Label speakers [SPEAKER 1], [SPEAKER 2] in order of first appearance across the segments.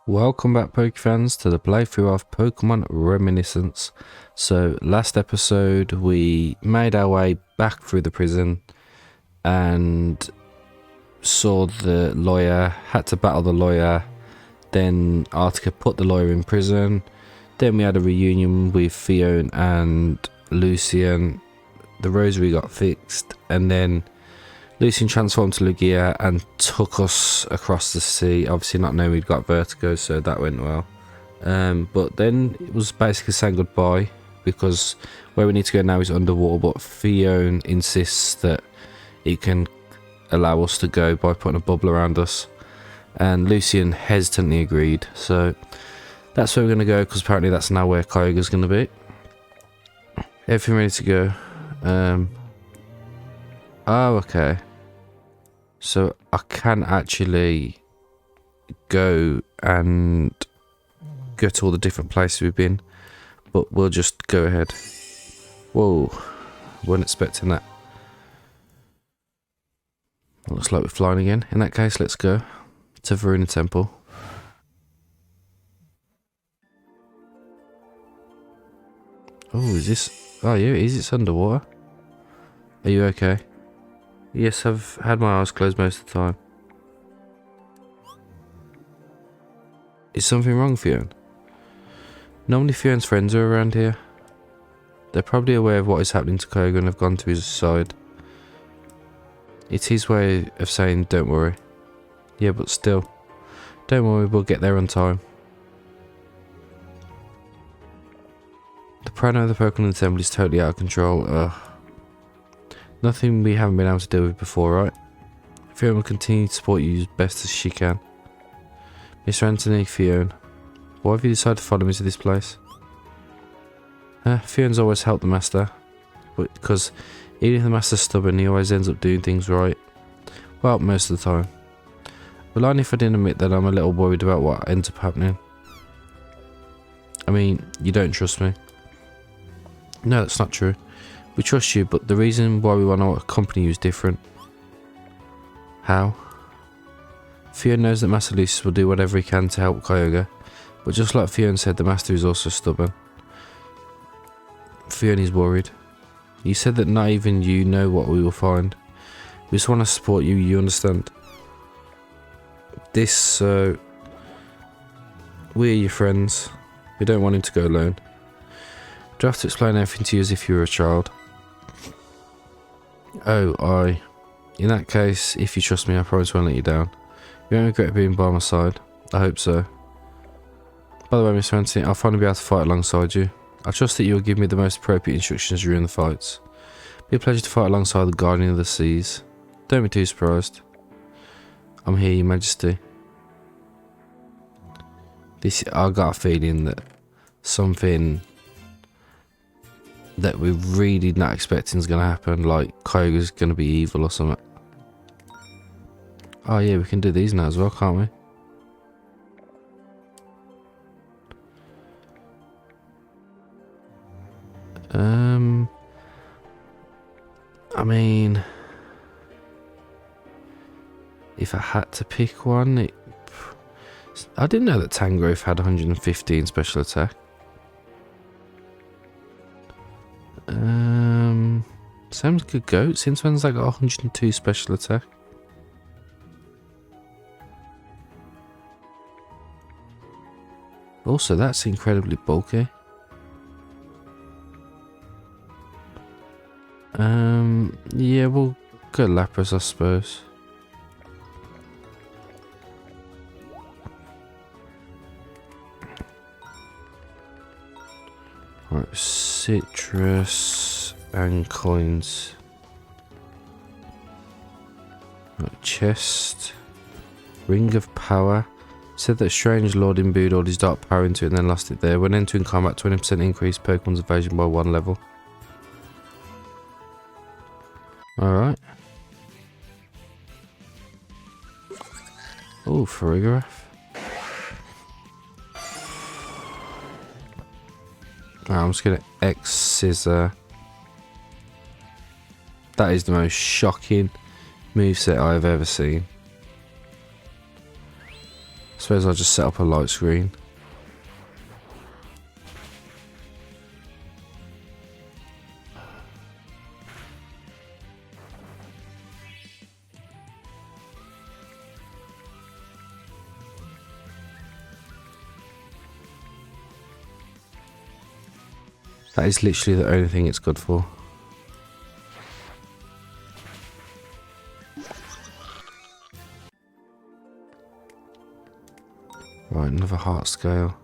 [SPEAKER 1] Welcome back, Pokefans, to the playthrough of Pokemon Reminiscence. So, last episode we made our way back through the prison and saw the lawyer, had to battle the lawyer, then Artica put the lawyer in prison, then we had a reunion with Phione and Lucian, the rosary got fixed, and then Lucian transformed to Lugia and took us across the sea, obviously not knowing we'd got vertigo, so that went well. But then it was basically saying goodbye, because where we need to go now is underwater, but Phione insists that it can allow us to go by putting a bubble around us, and Lucian hesitantly agreed, so that's where we're going to go, because apparently that's now where Kyogre's going to be. Everything ready to go. Oh, okay. So I can actually go and go to all the different places we've been, but we'll just go ahead. Whoa, wasn't expecting that. Looks like we're flying again. In that case, let's go to Veruna Temple. Oh, is this? Oh, yeah, is it underwater? Are you okay? Yes, I've had my eyes closed most of the time. Is something wrong, Phione? Normally Fione's friends are around here. They're probably aware of what is happening to Kyogre and have gone to his side. It's his way of saying, don't worry. Yeah, but still. Don't worry, we'll get there on time. The paranoia of the Pokemon Assembly is totally out of control. Ugh. Nothing we haven't been able to deal with before, right? Phione will continue to support you as best as she can. Mr. Anthony, Phione, why have you decided to follow me to this place? Fione's always helped the Master, but because even if the Master's stubborn, he always ends up doing things right. Well, most of the time. Well, only if I didn't admit that I'm a little worried about what ends up happening. I mean, you don't trust me. No, that's not true. We trust you, but the reason why we want to accompany you is different. How? Phione knows that Master Lucius will do whatever he can to help Kyogre, but just like Phione said, the Master is also stubborn. Phione is worried. You said that not even you know what we will find. We just want to support you, you understand? We're your friends. We don't want him to go alone. Do I have to explain everything to you as if you were a child? Oh, in that case, if you trust me, I promise I won't let you down. You won't regret being by my side. I hope so. By the way, Mr. Anthony, I'll finally be able to fight alongside you. I trust that you will give me the most appropriate instructions during the fights. Be a pleasure to fight alongside the Guardian of the Seas. Don't be too surprised. I'm here, Your Majesty. I got a feeling that something that we're really not expecting is going to happen, like Kyogre's going to be evil or something. Oh yeah, we can do these now as well, can't we? I mean, if I had to pick one, I didn't know that Tangrowth had 115 special attack. Sounds good goat. Since when's that got 102 special attack? Also, that's incredibly bulky. Yeah, we'll go Lapras, I suppose. Right, citrus and coins. Right, chest. Ring of Power. Said that Strange Lord imbued all his dark power into it and then lost it there. When entering combat, 20% increase Pokemon's evasion by 1 level. Alright. Oh, Farigiraf. I'm just going to X-Scissor. That is the most shocking moveset I've ever seen. suppose I'll just set up a light screen. That is literally the only thing it's good for. Right, another heart scale.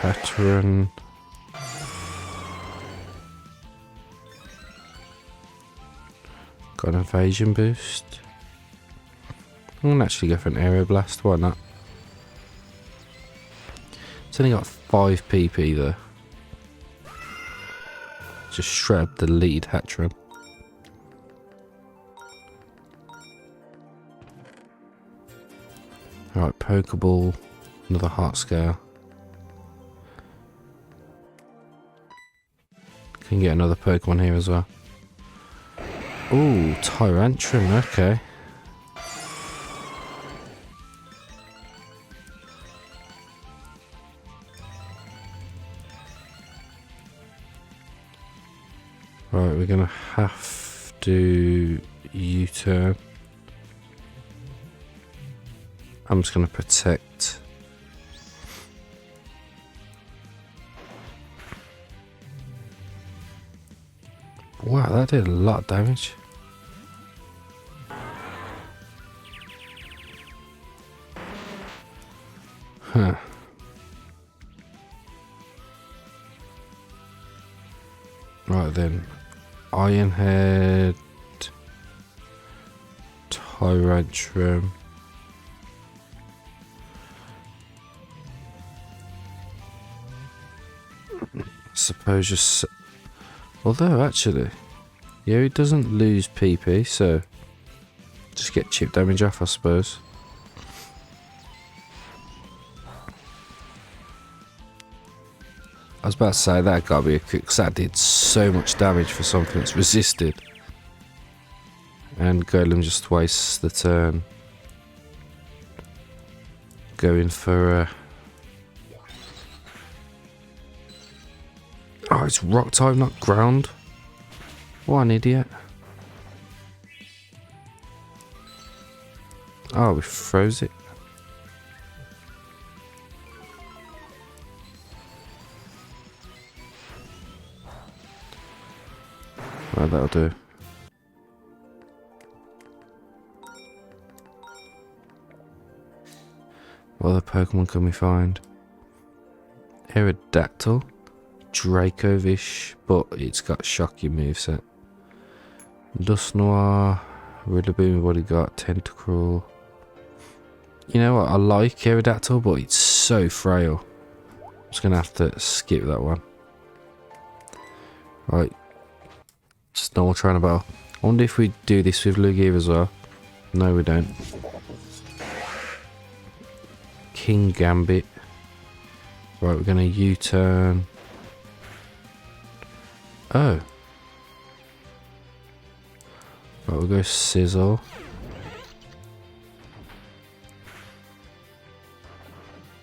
[SPEAKER 1] Veteran. Got an evasion boost. I'm gonna actually go for an area blast, why not? It's only got 5 PP though. Just straight up delete Hatchram. Alright, Pokeball, another heart scale. Can get another Pokemon here as well. Ooh, Tyrantrum, okay. Right, we're gonna have to U-turn. I'm just gonna protect. Wow, that did a lot of damage. Huh. Right then. Iron Head. Tyrantrum. Suppose just. Although actually, yeah, he doesn't lose PP, so just get chip damage off, I suppose. I was about to say that gotta be a crit, because that did so much damage for something that's resisted. And Golem just wastes the turn. Going for oh, it's rock type, not ground. What an idiot. Oh, we froze it. Right, that'll do. What other Pokemon can we find? Aerodactyl. Dracovish, but it's got Shocky moveset. Dusknoir, Rillaboom, what he got? Tentacruel. You know what? I like Aerodactyl, but it's so frail. I'm just gonna have to skip that one. Right. Just normal trying to battle. I wonder if we do this with Lugia as well. No, we don't. King Gambit. Right, we're gonna U-turn. Oh. Right, we'll go Sizzle.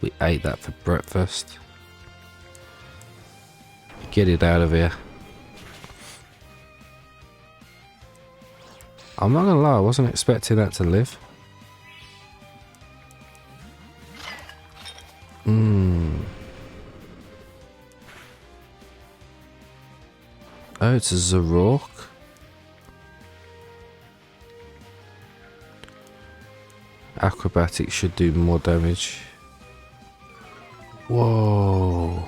[SPEAKER 1] We ate that for breakfast. Get it out of here. I'm not gonna lie, I wasn't expecting that to live. Oh, it's a Zarok. Acrobatics should do more damage. Whoa.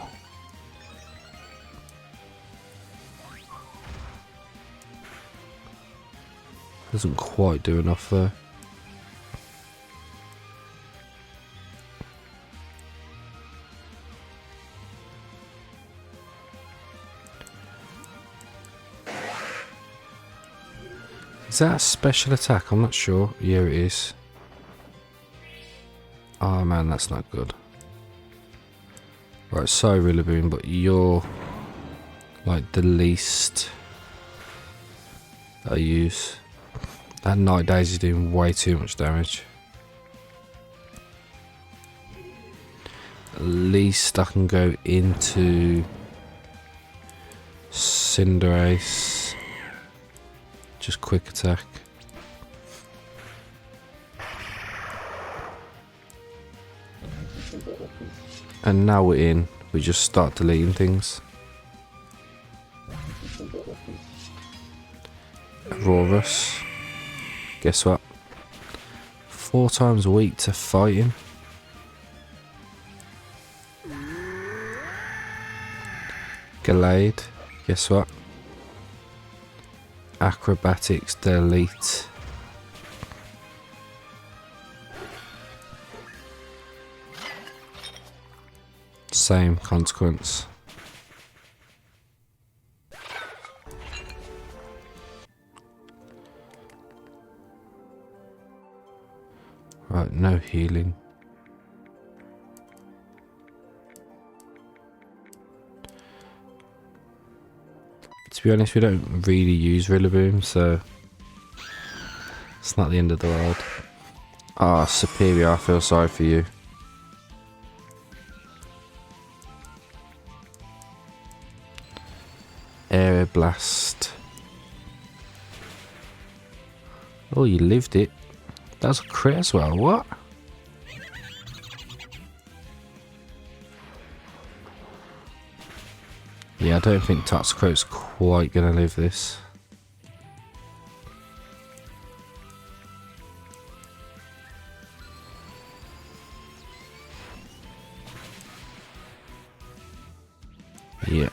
[SPEAKER 1] Doesn't quite do enough though. Is that a special attack? I'm not sure. Yeah, it is. Oh man, that's not good. Right, sorry Rillaboom, but you're like the least that I use. That Night Daisy is doing way too much damage. At least I can go into Cinderace. Just quick attack. And now we're in. We just start deleting things. Aurorus. Guess what? 4 times weak to fighting. Gallade. Guess what? Acrobatics delete. Same consequence. Right, no healing. To be honest, we don't really use Rillaboom, so it's not the end of the world. Ah, Superior, I feel sorry for you. Aeroblast. Oh, you lived it. That's a crit as well, what? Yeah, I don't think Toxicroak's quite gonna live this. Yeah,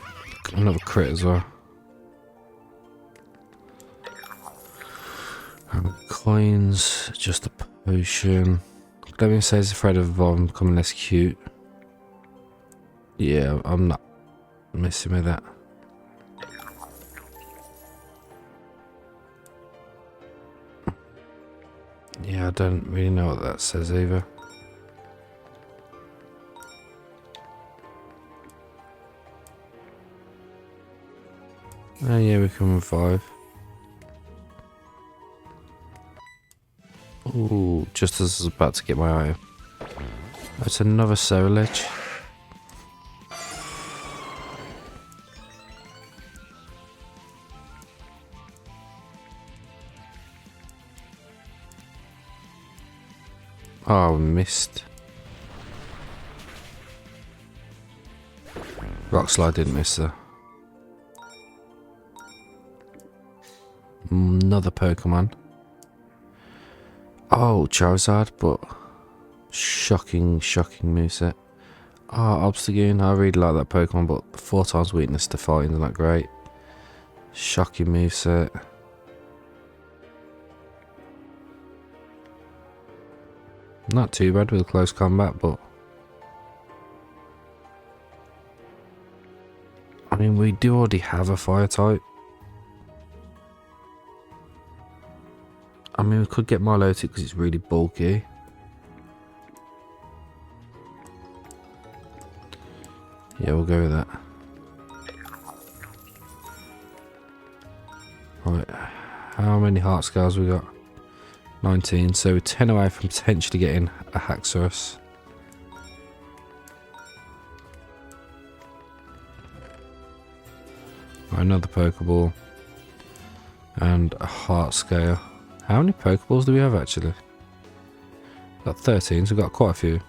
[SPEAKER 1] another crit as well. Coins, just a potion. Glemmy says afraid of evolving becoming less cute. Yeah, I'm not messing with that. Yeah, I don't really know what that says either. Oh yeah, we can revive. Ooh, just as I was about to get my item. That's another Cerulege. Oh, missed. Rock Slide didn't miss though. Another Pokemon. Oh, Charizard, but shocking moveset. Oh, Obstagoon, I really like that Pokemon, but 4 times weakness to fighting is not great. Shocking moveset. Not too bad with close combat, but I mean, we do already have a fire type. I mean, we could get Milotic because it's really bulky. Yeah, we'll go with that. Right, how many heart scars we got? 19, so we're 10 away from potentially getting a Haxorus. Right, another Pokeball. And a heart scale. How many Pokeballs do we have actually? Got 13, so we've got quite a few.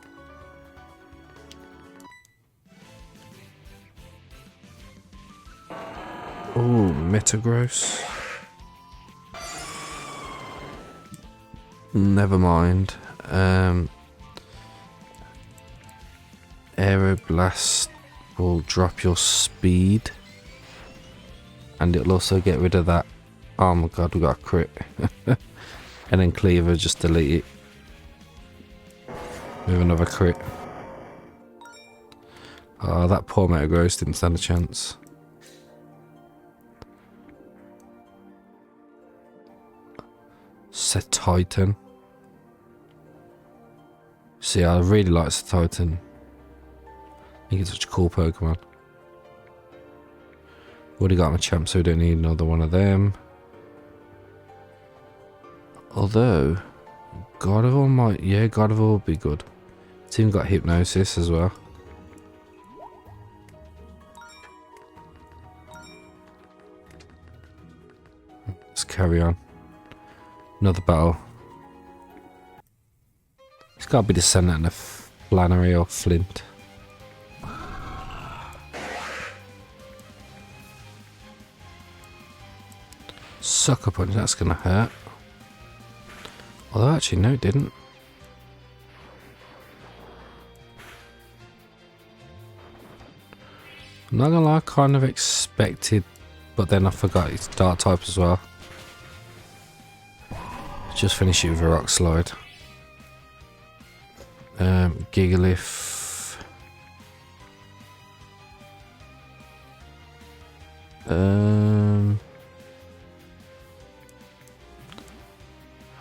[SPEAKER 1] Ooh, Metagross. Never mind. Aeroblast will drop your speed. And it'll also get rid of that. Oh my god, we got a crit. And then Cleaver, just delete it. With another crit. Oh, that poor Metagross didn't stand a chance. Titan. See, I really like Titan. I think it's such a cool Pokemon. Already got my champ, so we don't need another one of them. Although, Gardevoir might... Yeah, Gardevoir would be good. It's even got Hypnosis as well. Let's carry on. Another battle. It's got to be the Senate of Flannery or Flint. Sucker Punch, that's going to hurt. Although actually, no it didn't. I'm not going to lie, I kind of expected, but then I forgot it's Dark type as well. Just finish it with a Rock Slide. Gigalith.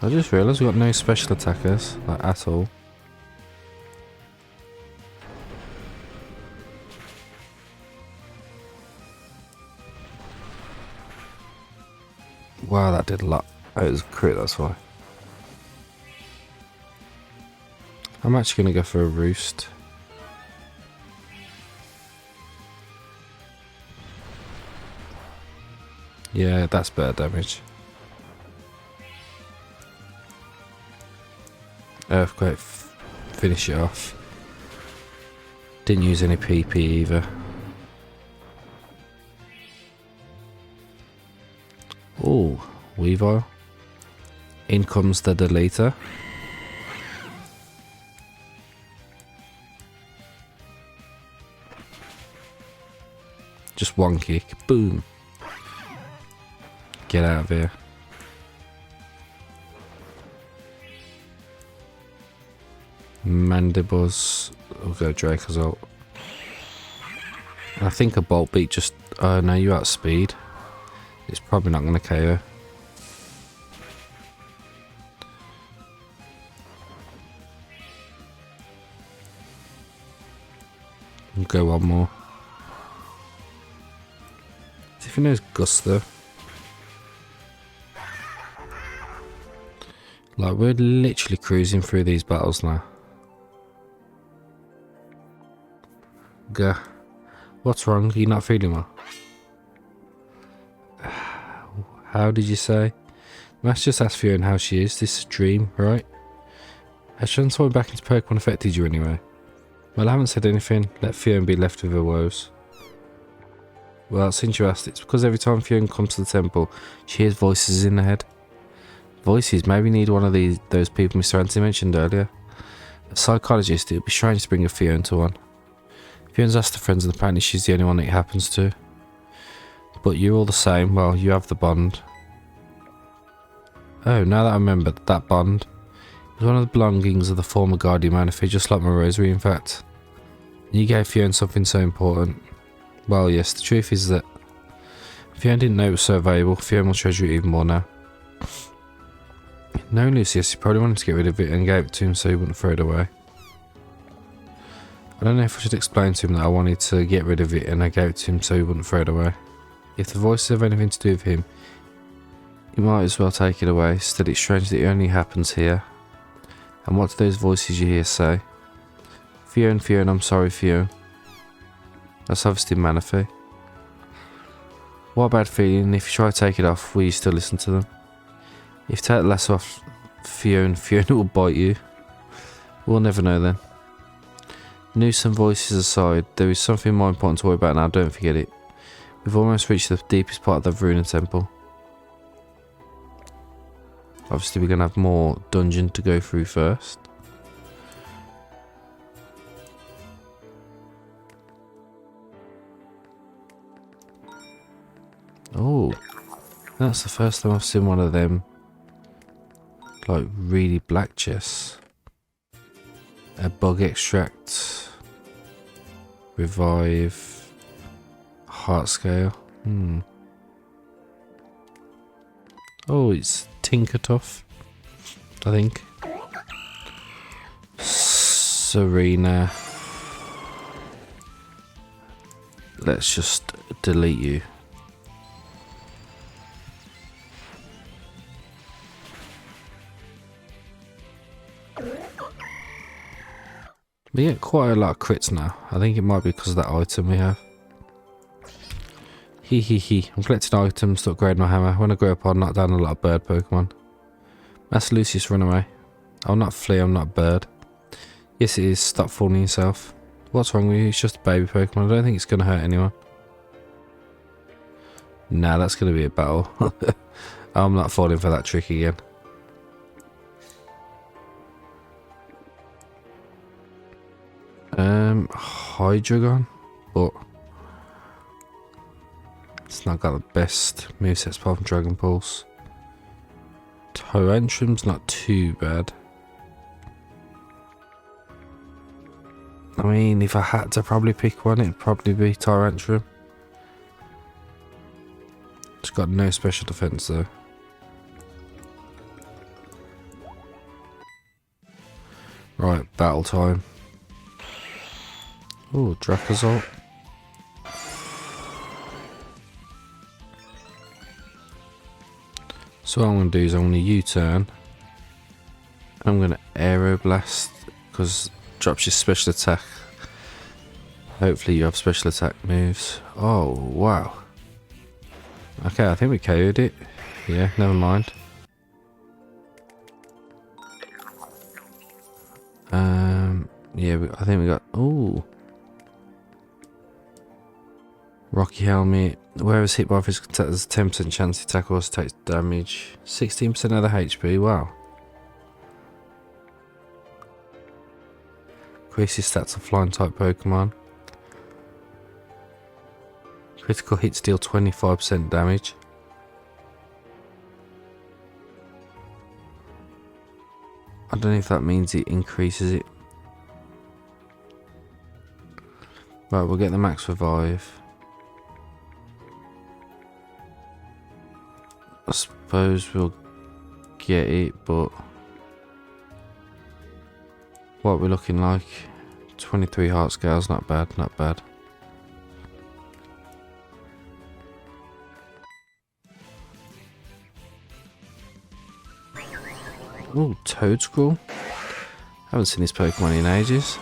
[SPEAKER 1] I just realised we've got no special attackers, like at all. Wow, that did a lot. Oh, it was a crit, that's why. I'm actually going to go for a Roost. Yeah, that's better damage. Earthquake, finish it off. Didn't use any PP either. Oh, Weavile. In comes the deleter. Just one kick, boom. Get out of here. Mandibles. We'll go Draco's ult. I think a Bolt Beat just... Oh no, you outspeed. It's probably not going to KO. We'll go one more. See if he knows Gusto. Like, we're literally cruising through these battles now. Gah. What's wrong? Are you not feeling well? How did you say? Let's just ask Phione how she is. This is a dream, right? Has transforming back into Pokemon affected you anyway? Well, I haven't said anything. Let Phione be left with her woes. Well, since you asked, it's because every time Phione comes to the temple, she hears voices in her head. Voices? Maybe need one of those people Mr. Anthony mentioned earlier. A psychologist, it would be strange to bring a Phione to one. Fione's asked her friends and apparently she's the only one it happens to. But you're all the same, well, you have the bond. Oh, now that I remember, that bond was one of the belongings of the former Guardian Manaphy, just like my rosary in fact. You gave Phione something so important. Well, yes, the truth is that Phione didn't know it was so valuable. Phione will treasure it even more now. No, Lucius, you probably wanted to get rid of it and gave it to him so he wouldn't throw it away. I don't know if I should explain to him that I wanted to get rid of it and I gave it to him so he wouldn't throw it away. If the voices have anything to do with him, you might as well take it away. Still, it's strange that it only happens here. And what do those voices you hear say? Phione, Phione, I'm sorry, Phione. That's obviously Manaphy. What a bad feeling. If you try to take it off, will you still listen to them? If you take the lasso off Phione will bite you. We'll never know then. Nuisance voices aside, there is something more important to worry about now, don't forget it. We've almost reached the deepest part of the Veruna temple. Obviously we're going to have more dungeon to go through first. Oh, that's the first time I've seen one of them, like, really black chests. A bug extract, revive, heart scale. Oh, it's Tinkertuff, I think. Serena. Let's just delete you. We get quite a lot of crits now. I think it might be because of that item we have. Hee hee hee. I'm collecting items to upgrade my hammer. When I grow up, I'll knock down a lot of bird Pokemon. Master Lucius, run away. I'll not flee, I'm not a bird. Yes, it is. Stop fooling yourself. What's wrong with you? It's just a baby Pokemon. I don't think it's going to hurt anyone. Nah, that's going to be a battle. I'm not falling for that trick again. Hydreigon, but it's not got the best movesets apart from Dragon Pulse. Tyrantrum's not too bad. I mean, if I had to probably pick one, it'd probably be Tyrantrum. It's got no special defense though. Right, battle time. Ooh, Dracozolt. So what I'm going to do is I'm going to U-turn. I'm going to Aeroblast because it drops your special attack. Hopefully you have special attack moves. Oh, wow. Okay, I think we KO'd it. Yeah, never mind. Yeah, I think we got... Ooh. Rocky Helmet. Whereas hit by physical attack, there's a 10% chance the attack also takes damage. 16% of the HP, wow. Increases stats of flying type Pokemon. Critical hits deal 25% damage. I don't know if that means it increases it. Right, we'll get the max revive. I suppose we'll get it, but what we're looking like, 23 heart scales, not bad, not bad. Ooh, Toadscruel. Haven't seen this Pokemon in ages.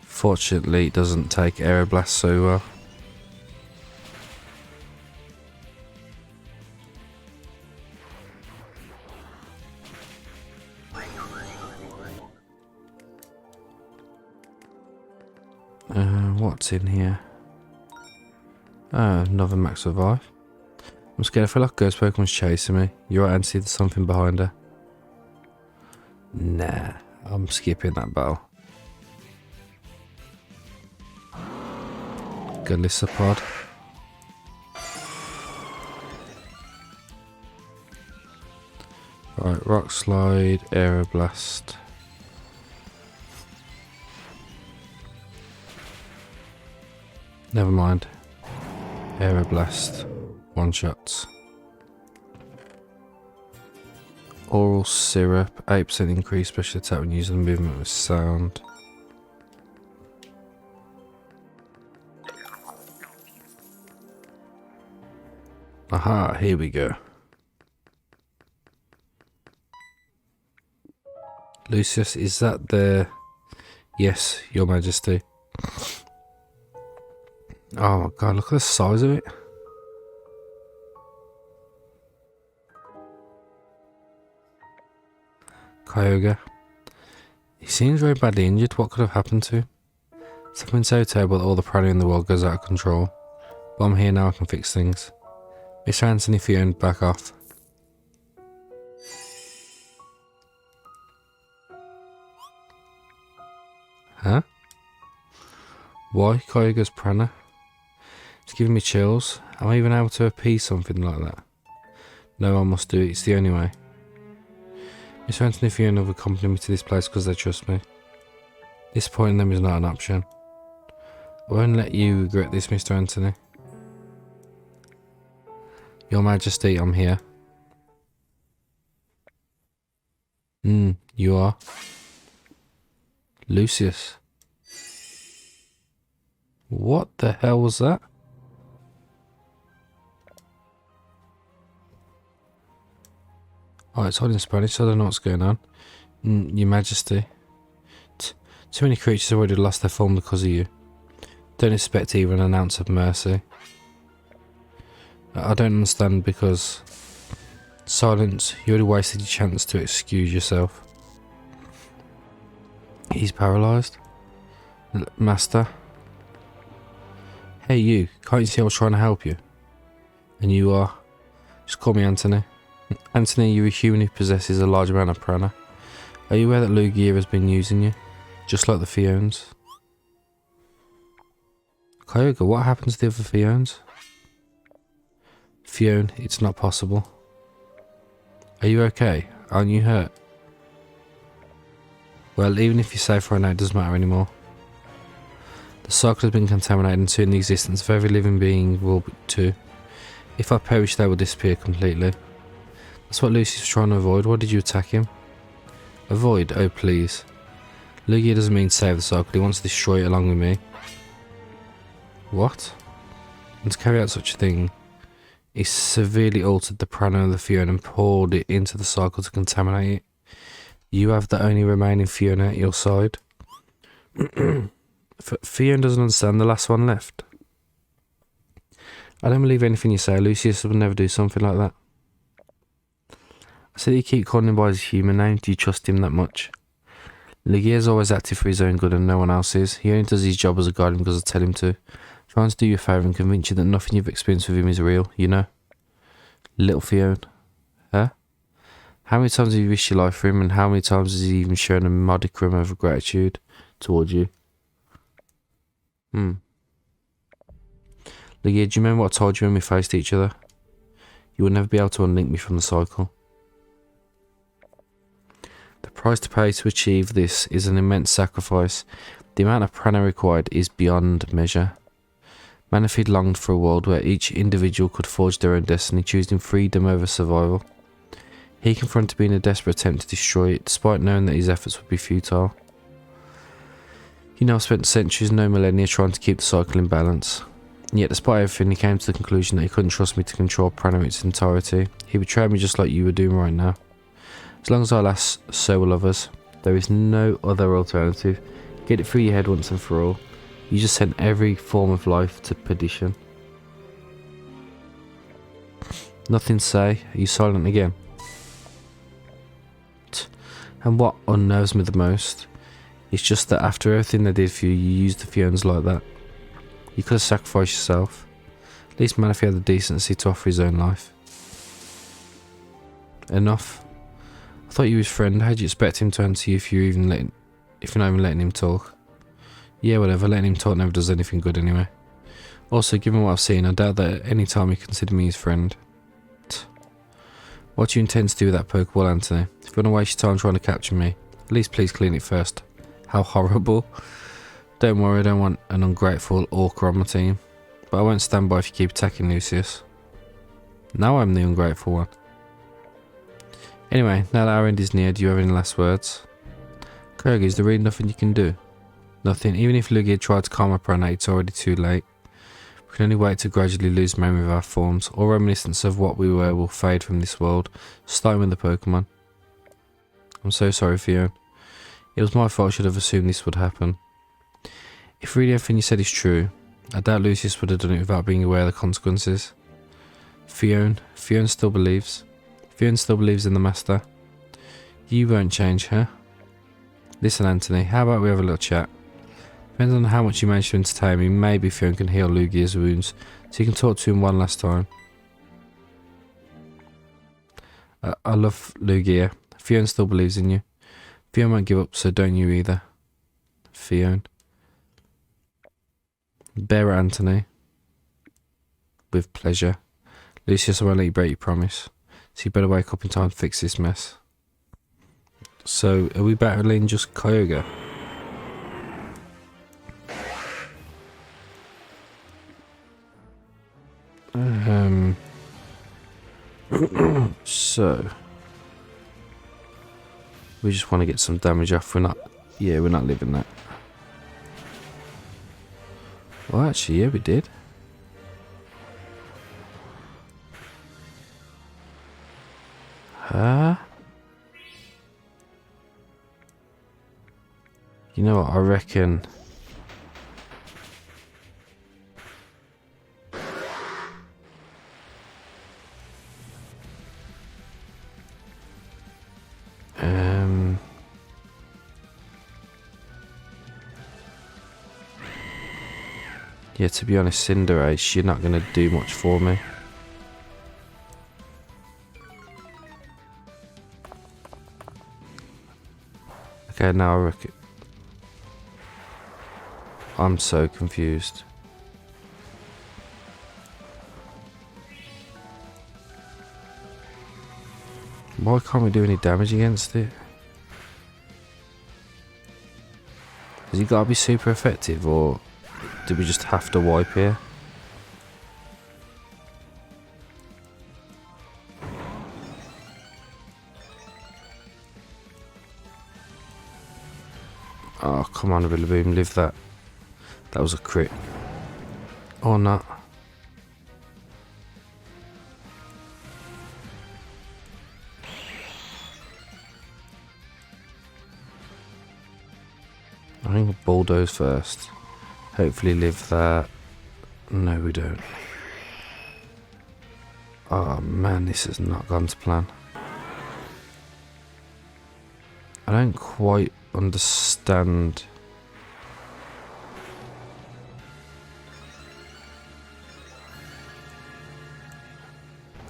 [SPEAKER 1] Fortunately, it doesn't take Aeroblast so well. What's in here? Another max revive. I'm scared. I feel like Ghost Pokemon's chasing me. You're right, Ansi, there's something behind her. Nah, I'm skipping that battle. Galissapod. Right, Rock Slide, Aeroblast. Never mind. Aeroblast. One shots. Oral Syrup. 8% increase special attack when using movement with sound. Aha, here we go. Lucius, is that the... Yes, Your Majesty. Oh my god, look at the size of it. Kyogre. He seems very badly injured. What could have happened to him? Something so terrible that all the prowling in the world goes out of control. But I'm here now, I can fix things. Mr. Anthony, Phione, back off. Huh? Why? Kyogre's prana? It's giving me chills. Am I even able to appease something like that? No, I must do it. It's the only way. Mr. Anthony, Phione have accompanied me to this place because they trust me. Disappointing them is not an option. I won't let you regret this, Mr. Anthony. Your Majesty, I'm here. You are? Lucius. What the hell was that? Oh, it's all in Spanish, so I don't know what's going on. Your Majesty. Too many creatures have already lost their form because of you. Don't expect even an ounce of mercy. I don't understand because... Silence, you already wasted your chance to excuse yourself. He's paralysed. Master. Hey you, can't you see I was trying to help you? And you are? Just call me Anthony. Anthony, you're a human who possesses a large amount of prana. Are you aware that Lugia has been using you? Just like the Phiones. Kyogre, what happened to the other Phiones? Phione, it's not possible. Are you okay? Aren't you hurt? Well, even if you're safe right now, it doesn't matter anymore. The cycle has been contaminated and soon the existence of every living being will be too. If I perish, they will disappear completely. That's what Lucius was trying to avoid. Why did you attack him? Avoid? Oh please. Lugia doesn't mean save the cycle, he wants to destroy it along with me. What? And to carry out such a thing, he severely altered the prana of the Phione and poured it into the cycle to contaminate it. You have the only remaining Phione at your side. Phione doesn't understand, the last one left. I don't believe anything you say. Lucius would never do something like that. I said you keep calling him by his human name. Do you trust him that much? Lugia's always active for his own good and no one else's. He only does his job as a guardian because I tell him to. Trying to do you a favour and convince you that nothing you've experienced with him is real, you know? Little Phione. Huh? How many times have you risked your life for him and how many times has he even shown a modicum of gratitude towards you? Lugia, do you remember what I told you when we faced each other? You will never be able to unlink me from the cycle. The price to pay to achieve this is an immense sacrifice. The amount of prana required is beyond measure. Manaphy longed for a world where each individual could forge their own destiny, choosing freedom over survival. He confronted me in a desperate attempt to destroy it, despite knowing that his efforts would be futile. You know, I've spent centuries, no millennia, trying to keep the cycle in balance. And yet, despite everything, he came to the conclusion that he couldn't trust me to control prana in its entirety. He betrayed me just like you were doing right now. As long as I last, so will others. There is no other alternative. Get it through your head once and for all. You just sent every form of life to perdition. Nothing to say. Are you silent again? And what unnerves me the most is just that after everything they did for you, you used the Phiones like that. You could have sacrificed yourself. At least Manaphy had the decency to offer his own life. Enough. I thought you were his friend. How'd you expect him to answer you if you're not even letting him talk? Yeah, whatever. Letting him talk never does anything good anyway. Also, given what I've seen, I doubt that at any time he considered me his friend. What do you intend to do with that Pokeball, Anthony? If you want to waste your time trying to capture me, at least please clean it first. How horrible. Don't worry, I don't want an ungrateful orca on my team. But I won't stand by if you keep attacking Lucius. Now I'm the ungrateful one. Anyway, now that our end is near, do you have any last words? Kyogre, is there really nothing you can do? Nothing. Even if Lugia tried to calm my prana, it's already too late. We can only wait to gradually lose memory of our forms. All reminiscence of what we were will fade from this world, starting with the Pokemon. I'm so sorry, Phione. It was my fault. I should have assumed this would happen. If really everything you said is true, I doubt Lucius would have done it without being aware of the consequences. Phione still believes. Phione still believes in the Master. You won't change, huh? Listen, Anthony, how about we have a little chat? Depends on how much you manage to entertain me, maybe Phione can heal Lugia's wounds, so you can talk to him one last time. I love Lugia. Phione still believes in you. Phione won't give up, so don't you either. Phione. Bear it, Anthony. With pleasure. Lucius, I won't let you break your promise. So you better wake up in time to fix this mess. So, are we battling just Kyogre? So we just want to get some damage off. We're not living that. Well, actually, yeah, we did. Huh? You know what, I reckon... Yeah, to be honest, Cinderace, you're not going to do much for me. Okay, now I reckon... I'm so confused. Why can't we do any damage against it? Has he got to be super effective, or do we just have to wipe here? Oh, come on, Rillaboom, live that. That was a crit. Or not. I think we'll bulldoze first. Hopefully live that. No, we don't. Oh man, this has not gone to plan. I don't quite understand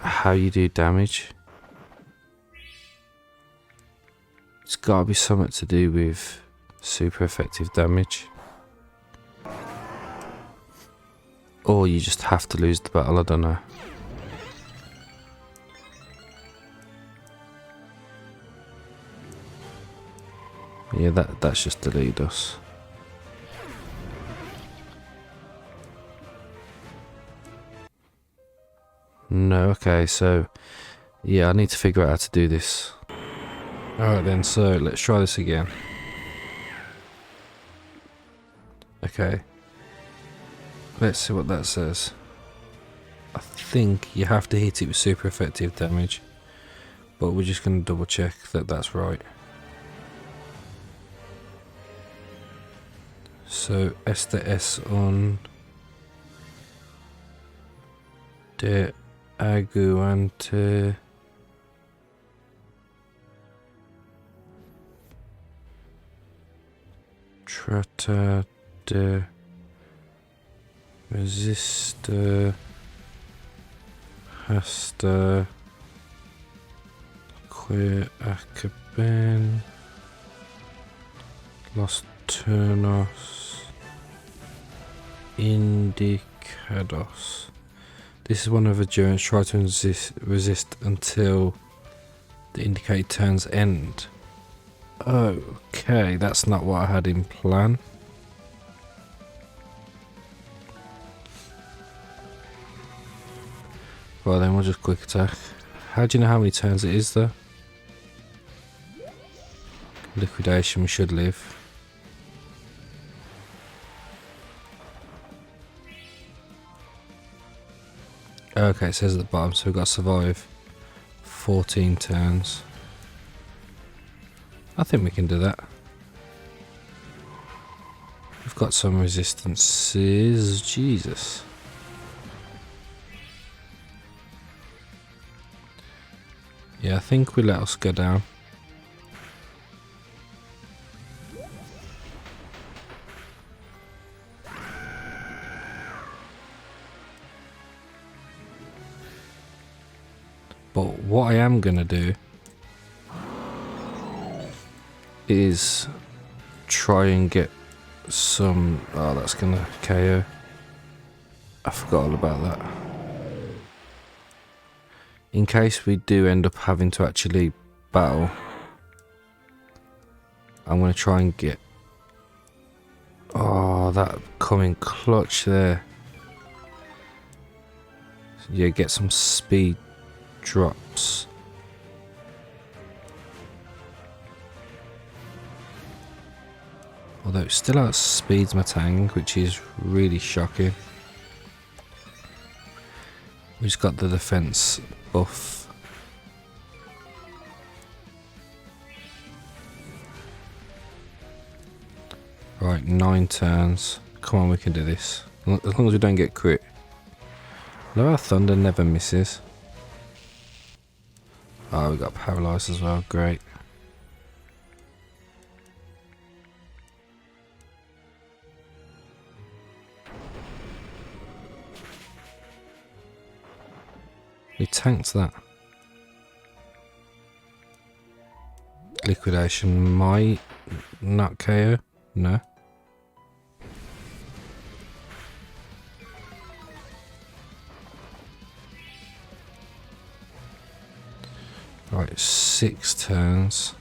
[SPEAKER 1] how you do damage. It's gotta be something to do with super effective damage. Or you just have to lose the battle, I don't know. Yeah, that's just delete us. No, okay, so yeah, I need to figure out how to do this. Alright then, so let's try this again. Okay. Let's see what that says. I think you have to hit it with super effective damage, but we're just going to double check that that's right. So STS on de aguante trata de resistir hasta que acaben los turnos indicados. This is one of endurance. Try to resist until the indicated turns end. Okay, that's not what I had in plan. Well then, we'll just quick attack. How do you know how many turns it is though? Liquidation, we should live. Okay, it says at the bottom, so we've got to survive 14 turns. I think we can do that. We've got some resistances. Jesus. Yeah, I think we let us go down. But what I am going to do is try and get some... Oh, that's going to KO. I forgot all about that. In case we do end up having to actually battle, I'm going to try and get... Oh, that coming clutch there. Yeah, get some speed drops. Although it still outspeeds my Tang, which is really shocking. We just got the defense buff. Right, 9 turns. Come on, we can do this. As long as we don't get crit. Look, our thunder never misses. Oh, we got paralyzed as well. Great. We tanked that. Liquidation might not KO. No. Right, 6 turns.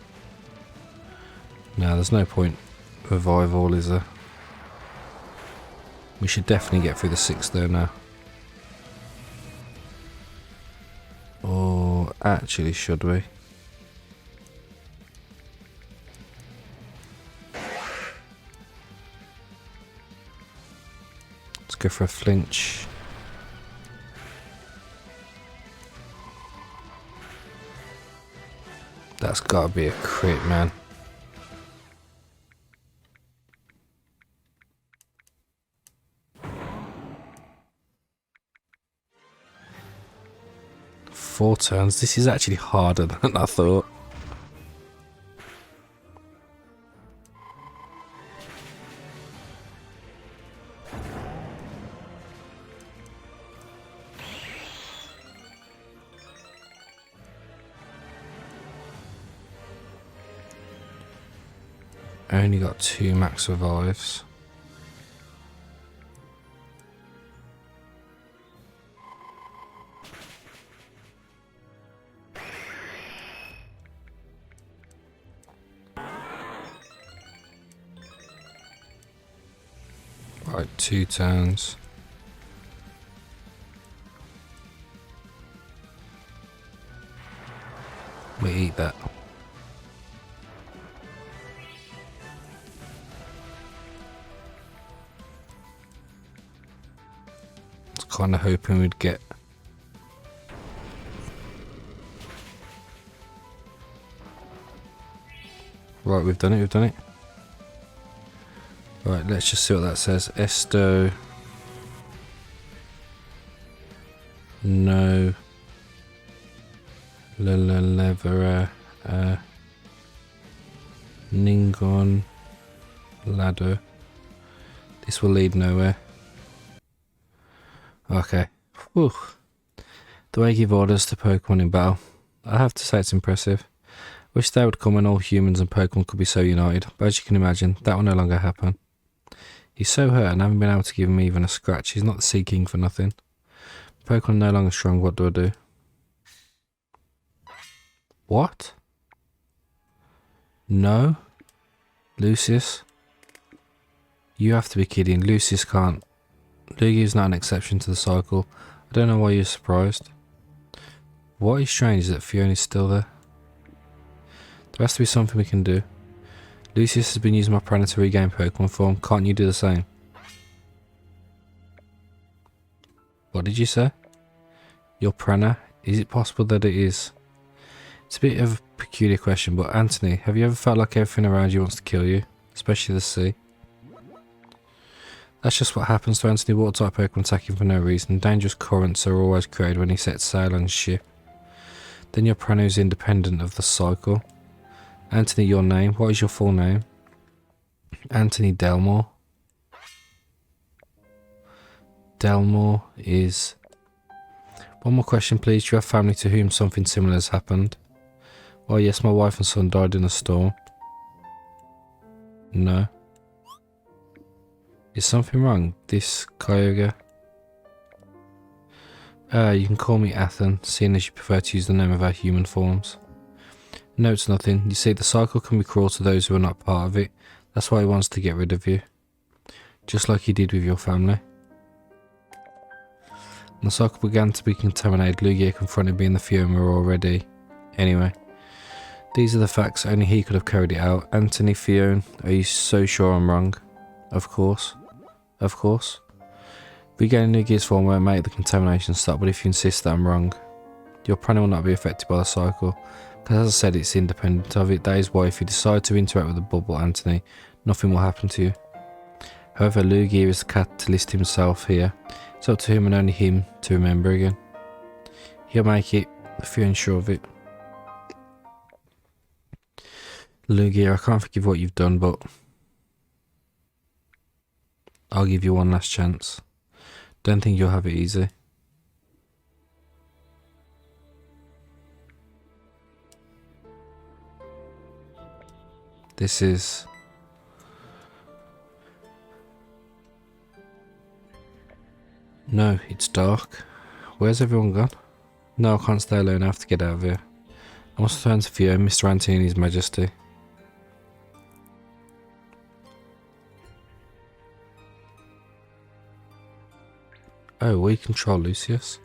[SPEAKER 1] No, there's no point. Revival, is there? We should definitely get through the 6th though now. Or actually, should we? Let's go for a flinch. That's gotta be a crit, man. Four turns. This is actually harder than I thought. I only got 2 max revives. Right, 2 turns. We eat that. Kind of hoping we'd get right. We've done it. Right, let's just see what that says. Esto no Levera Ningon ladder. This will lead nowhere. Okay. Whew. The way you give orders to Pokemon in battle, I have to say it's impressive. Wish they would come when all humans and Pokemon could be so united, but as you can imagine, that will no longer happen. He's so hurt and haven't been able to give him even a scratch. He's not the Sea King for nothing. Pokemon are no longer strong, what do I do? What? No? Lucius? You have to be kidding. Lucius can't. Lugia's not an exception to the cycle. I don't know why you're surprised. What is strange is that Phione is still there. There has to be something we can do. Lucius has been using my Prana to regain Pokemon form. Can't you do the same? What did you say? Your Prana? Is it possible that it is? It's a bit of a peculiar question, but Anthony, have you ever felt like everything around you wants to kill you? Especially the sea? That's just what happens to Anthony Water-type Pokemon attacking for no reason. Dangerous currents are always created when he sets sail on his ship. Then your Prana is independent of the cycle. Anthony, your name? What is your full name? Anthony Delmore. Delmore is... One more question please. Do you have family to whom something similar has happened? Well, yes, my wife and son died in a storm. No. Is something wrong? This Kyogre? You can call me Athen, seeing as you prefer to use the name of our human forms. No, it's nothing. You see, the cycle can be cruel to those who are not part of it. That's why he wants to get rid of you. Just like he did with your family. When the cycle began to be contaminated, Lugia confronted me and the Phione were already. Anyway. These are the facts. Only he could have carried it out. Anthony, Phione, are you so sure I'm wrong? Of course. Of course. Regaining Lugia's form won't make the contamination stop, but if you insist that I'm wrong, your Prana will not be affected by the cycle. Because as I said, it's independent of it. That is why if you decide to interact with the bubble, Anthony, nothing will happen to you. However, Lugia is the catalyst himself here. It's up to him and only him to remember again. He'll make it, if you're unsure of it. Lugia, I can't forgive what you've done, but I'll give you one last chance. Don't think you'll have it easy. This is... No, it's dark. Where's everyone gone? No, I can't stay alone. I have to get out of here. I must return to Phione, Mr. Anthony and His Majesty. Oh, we control Lucius.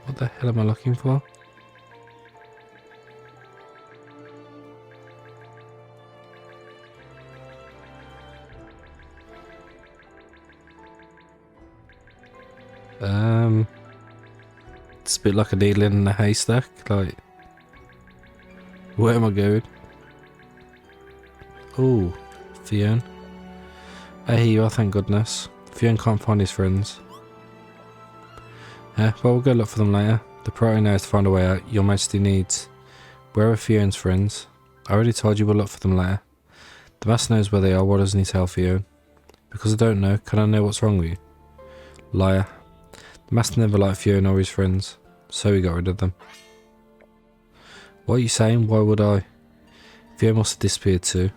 [SPEAKER 1] What the hell am I looking for? It's a bit like a needle in a haystack, like, where am I going? Oh, Phione. Hey, here you are, thank goodness. Phione can't find his friends. Well, we'll go look for them later. The priority now is to find a way out. Your Majesty needs. Where are Fione's friends? I already told you we'll look for them later. The Master knows where they are, what doesn't he tell Phione? Because I don't know, can I know what's wrong with you? Liar. The Master never liked Phione or his friends, so he got rid of them. What are you saying? Why would I? Phione must have disappeared too.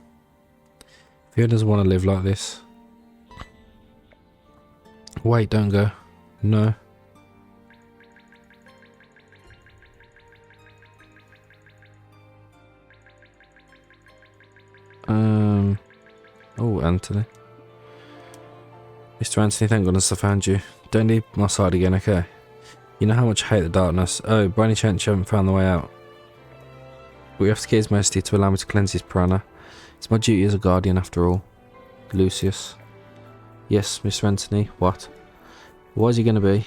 [SPEAKER 1] Phione doesn't want to live like this. Wait, don't go. No. Oh, Anthony. Mr. Anthony, thank goodness I found you. Don't leave my side again, okay? You know how much I hate the darkness. Oh, by any chance you haven't found the way out? We have to get His Majesty to allow me to cleanse his piranha. It's my duty as a guardian after all. Lucius. Yes, Mr. Anthony, what? What is he going to be?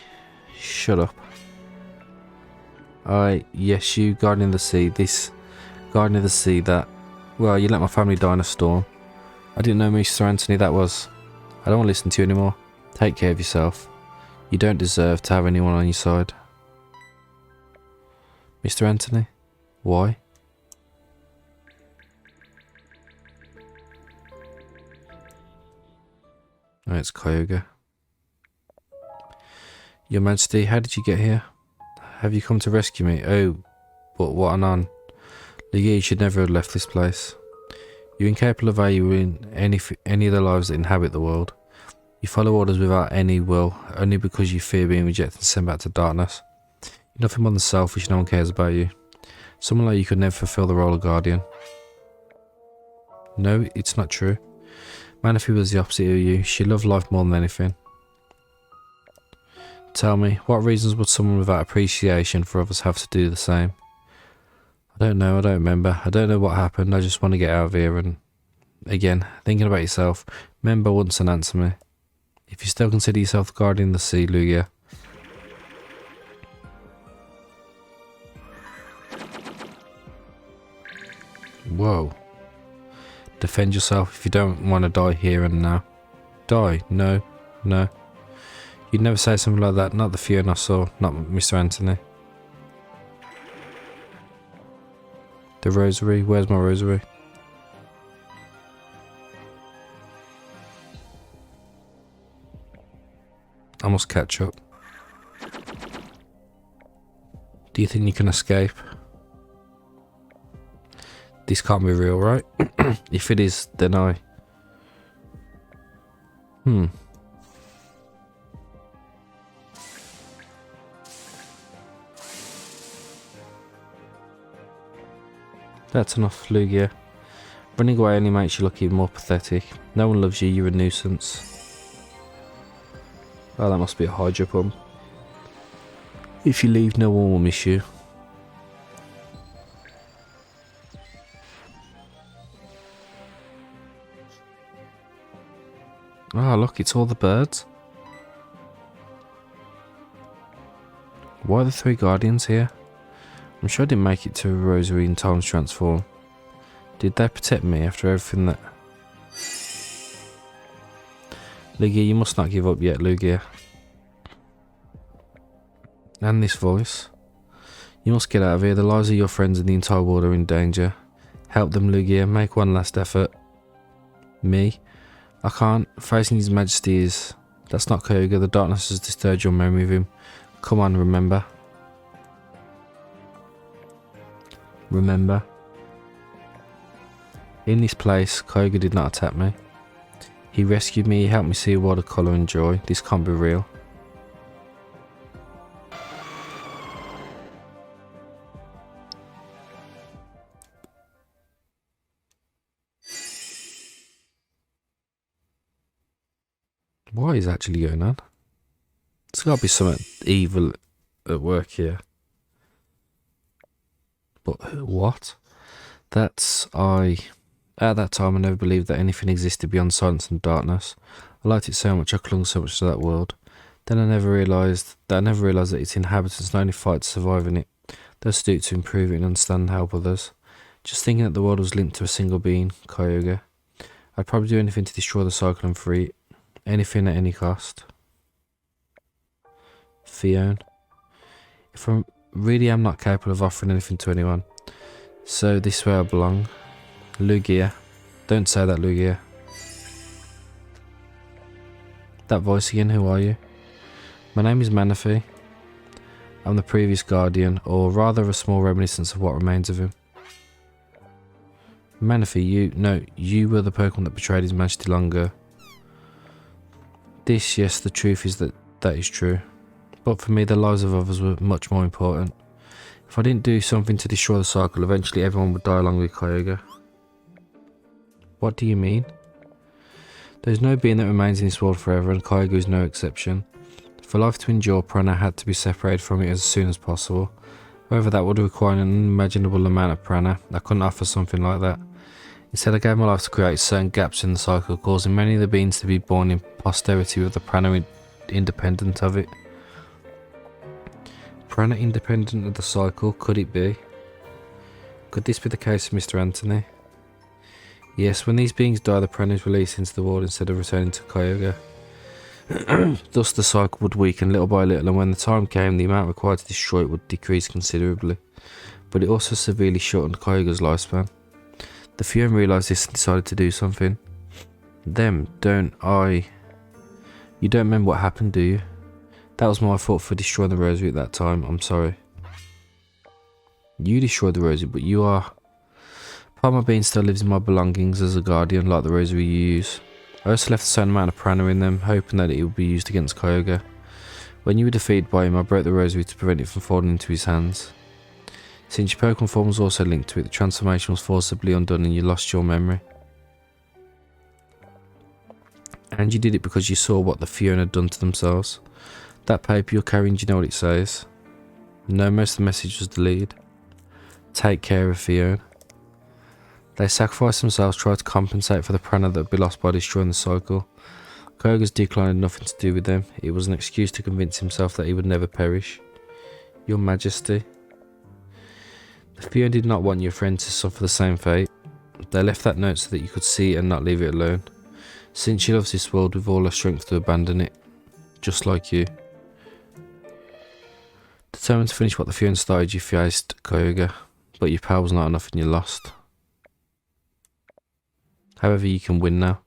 [SPEAKER 1] Shut up. Yes, you, guardian of the sea. This guardian of the sea that... Well, you let my family die in a storm. I didn't know Mr. Anthony that was... I don't want to listen to you anymore. Take care of yourself. You don't deserve to have anyone on your side. Mr. Anthony? Why? Oh, it's Kyogre. Your Majesty, how did you get here? Have you come to rescue me? Oh, but what an on. Lugia, you should never have left this place. You're incapable of valuing any of the lives that inhabit the world. You follow orders without any will, only because you fear being rejected and sent back to darkness. You're nothing more than selfish, no one cares about you. Someone like you could never fulfill the role of guardian. No, it's not true. Manaphy was the opposite of you. She loved life more than anything. Tell me, what reasons would someone without appreciation for others have to do the same? I don't know, I don't remember. I don't know what happened, I just want to get out of here and... Again, thinking about yourself, remember once and answer me. If you still consider yourself the guardian of the sea, Lugia. Whoa. Defend yourself if you don't want to die here and now. Die? No. No. You'd never say something like that, not the Phione I saw, not Mr. Anthony. The rosary? Where's my rosary? I must catch up. Do you think you can escape? This can't be real, right? If it is, then I... That's enough, Lugia. Running away only makes you look even more pathetic. No one loves you, you're a nuisance. Oh, that must be a Hydro Pump. If you leave, no one will miss you. Oh, look, it's all the birds. Why are the 3 guardians here? I'm sure I didn't make it to Rosary in time to transform. Did they protect me after everything that... Lugia, you must not give up yet, Lugia. And this voice. You must get out of here. The lives of your friends and the entire world are in danger. Help them, Lugia. Make one last effort. Me? I can't. Facing His Majesty is... That's not Kyogre. The darkness has disturbed your memory of him. Come on, remember. Remember. In this place, Kyogre did not attack me. He rescued me, he helped me see a world of colour and joy. This can't be real. What is actually going on? There's got to be something evil at work here. But what? At that time I never believed that anything existed beyond silence and darkness. I liked it so much, I clung so much to that world. Then I never realised that its inhabitants not only fight to survive in it, they're stooped to improve it and understand and help others. Just thinking that the world was linked to a single being, Kyogre. I'd probably do anything to destroy the cycle and free it. Anything at any cost. Phione. If I really am not capable of offering anything to anyone, so this is where I belong. Lugia. Don't say that, Lugia. That voice again, who are you? My name is Manaphy. I'm the previous guardian, or rather a small reminiscence of what remains of him. Manaphy, you were the Pokemon that betrayed His Majesty long ago. Yes, the truth is that is true. But for me, the lives of others were much more important. If I didn't do something to destroy the cycle, eventually everyone would die along with Kyogre. What do you mean? There's no being that remains in this world forever, and Kyogre is no exception. For life to endure, prana had to be separated from it as soon as possible. However, that would require an unimaginable amount of prana. I couldn't offer something like that. Instead, I gave my life to create certain gaps in the cycle, causing many of the beings to be born in posterity with the prana independent of it. Prana independent of the cycle, could it be? Could this be the case of Mr. Anthony? Yes, when these beings die, the prana is released into the world instead of returning to Kyogre. Thus the cycle would weaken little by little, and when the time came, the amount required to destroy it would decrease considerably. But it also severely shortened Kyogre's lifespan. The Phione realised this and decided to do something. You don't remember what happened, do you? That was my fault for destroying the rosary at that time, I'm sorry. You destroyed the rosary, but you are... Part of my being still lives in my belongings as a guardian, like the rosary you use. I also left a certain amount of prana in them, hoping that it would be used against Kyogre. When you were defeated by him, I broke the rosary to prevent it from falling into his hands. Since your Pokemon form was also linked to it, the transformation was forcibly undone and you lost your memory. And you did it because you saw what the Phione had done to themselves. That paper you're carrying, do you know what it says? No, most of the message was deleted. Take care of Phione. They sacrificed themselves, tried to compensate for the prana that would be lost by destroying the cycle. Kyogre's decline had nothing to do with them. It was an excuse to convince himself that he would never perish. Your Majesty. The Phione did not want your friend to suffer the same fate. They left that note so that you could see it and not leave it alone. Since she loves this world with all her strength to abandon it. Just like you. Determined to finish what the Phione started, you faced Kyogre, but your power was not enough and you lost. However, you can win now.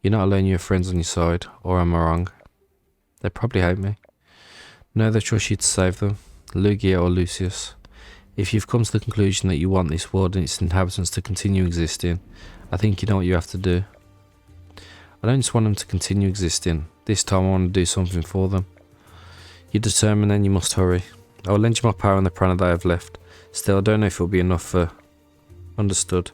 [SPEAKER 1] You're not alone, you have friends on your side, or am I wrong? They probably hate me. No, they trust you to save them, Lugia or Lucius. If you've come to the conclusion that you want this world and its inhabitants to continue existing, I think you know what you have to do. I don't just want them to continue existing, this time I want to do something for them. You're determined and you must hurry. I will lend you my power and the prana that I have left. Still, I don't know if it will be enough for... Understood.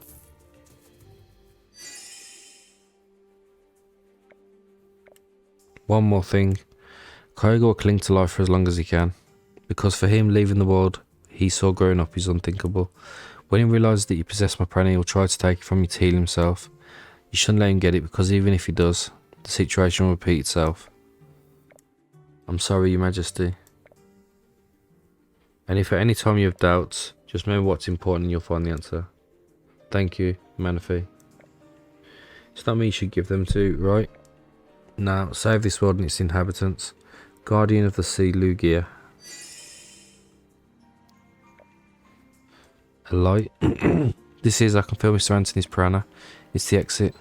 [SPEAKER 1] One more thing. Kyogre will cling to life for as long as he can. Because for him, leaving the world he saw growing up is unthinkable. When he realises that you possess my prana, he'll try to take it from you to heal himself. You shouldn't let him get it, because even if he does, the situation will repeat itself. I'm sorry, Your Majesty. And if at any time you have doubts, just remember what's important and you'll find the answer. Thank you. Manaphy. It's not me you should give them to, right? Now, save this world and its inhabitants. Guardian of the Sea, Lugia. A light. This is, I can feel Mr. Anthony's piranha. It's the exit.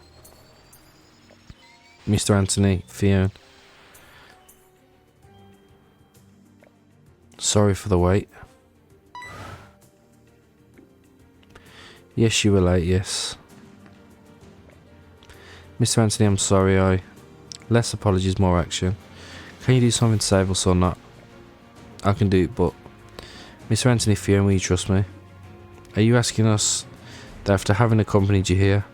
[SPEAKER 1] Mr. Anthony, Phione. Sorry for the wait. Yes, you were late, yes. Mr. Anthony, I'm sorry, less apologies, more action. Can you do something to save us or not? I can do it, but... Mr. Anthony, Phione, will you trust me? Are you asking us that after having accompanied you here?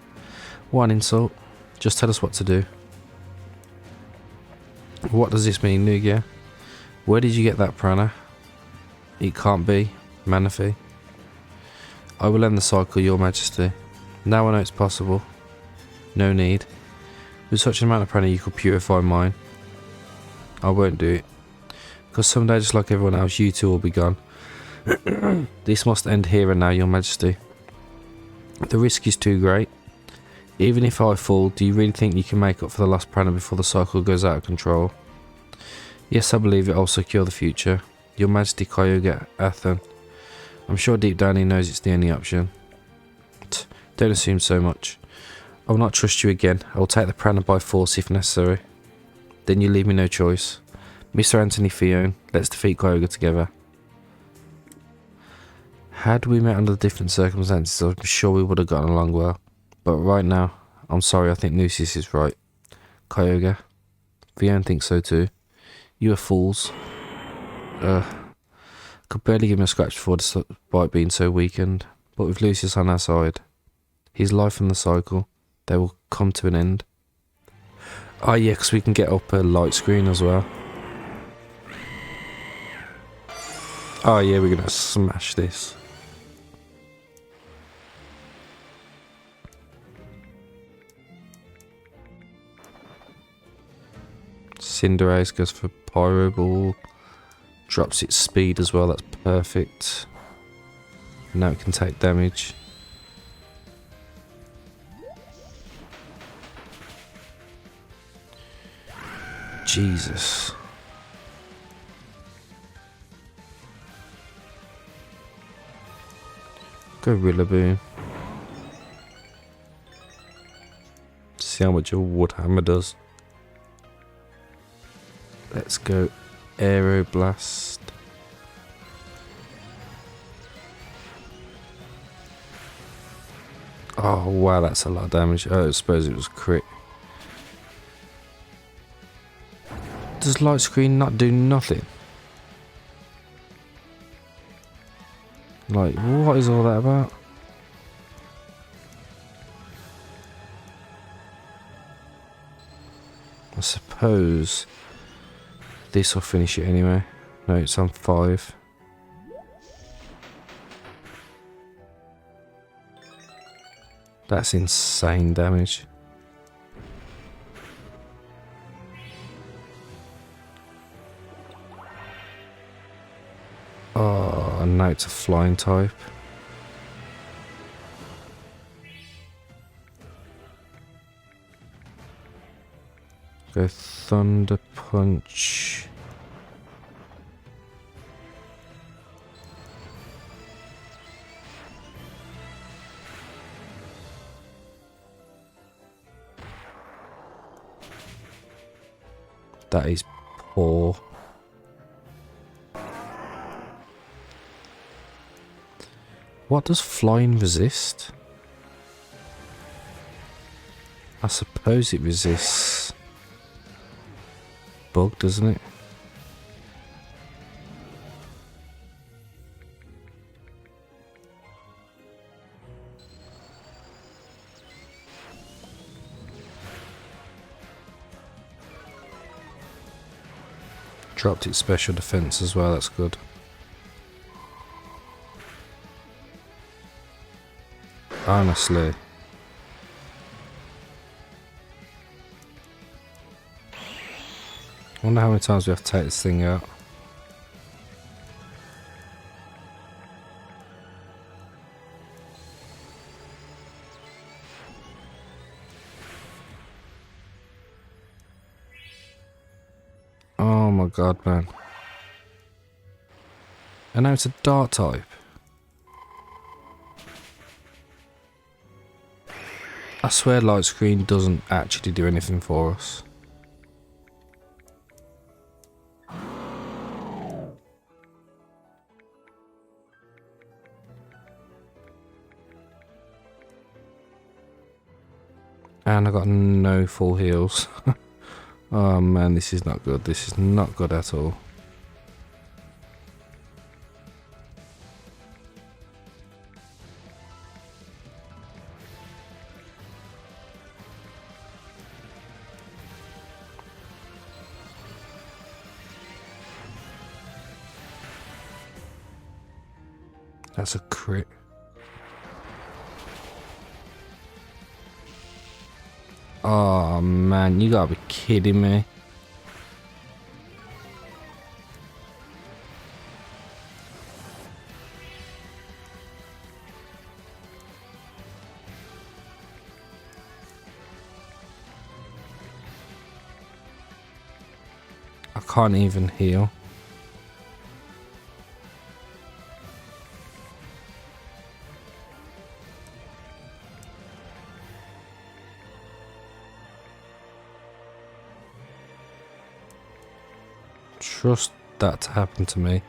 [SPEAKER 1] What an insult. Just tell us what to do. What does this mean, Lugia? Where did you get that piranha? It can't be. Manaphy. I will end the cycle, your majesty. Now I know it's possible. No need. With such an amount of piranha you could purify mine. I won't do it. Because someday, just like everyone else, you two will be gone. This must end here and now, your majesty. The risk is too great. Even if I fall, do you really think you can make up for the lost piranha before the cycle goes out of control? Yes, I believe it will secure the future. Your majesty, Kyogre, Athen. I'm sure deep down he knows it's the only option. Don't assume so much. I will not trust you again. I will take the piranha by force if necessary. Then you leave me no choice. Mr. Anthony, Phione, let's defeat Kyogre together. Had we met under different circumstances, I'm sure we would have gotten along well. But right now, I'm sorry, I think Lucius is right. Kyogre. Phione thinks so too. You are fools. Could barely give him a scratch before despite being so weakened. But with Lucius on our side, his life and the cycle, they will come to an end. Oh yeah, because we can get up a light screen as well. Oh yeah, we're going to smash this. Cinderace goes for Pyro Ball. Drops its speed as well, that's perfect. Now it can take damage. Jesus. Gorilla Boom. See how much a Wood Hammer does. Let's go Aeroblast. Oh wow, that's a lot of damage. Oh, I suppose it was crit. Does Light Screen not do nothing? Like, what is all that about? I suppose this will finish it anyway. No, it's on 5. That's insane damage. Oh, and now it's a flying type. Go Thunder Punch. That is poor. What does flying resist? I suppose it resists bug, doesn't it? Dropped its special defense as well, that's good. Honestly. I wonder how many times we have to take this thing out. my god, man. And now it's a dark type. I swear light screen doesn't actually do anything for us. And I got no full heals. Oh man, this is not good. This is not good at all. That's a crit. Oh man, you gotta be kidding me. I can't even heal. Trust that to happen to me.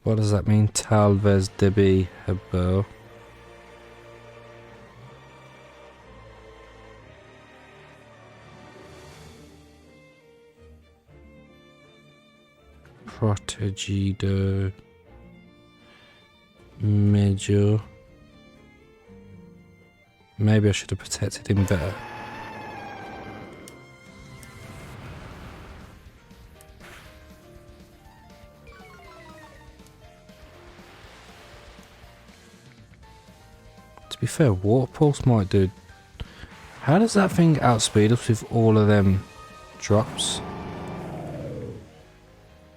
[SPEAKER 1] What does that mean? Talvez Debi Hebo. Protegido. Major. Maybe I should have protected him better. To be fair, Water Pulse might do. How does that thing outspeed us with all of them drops?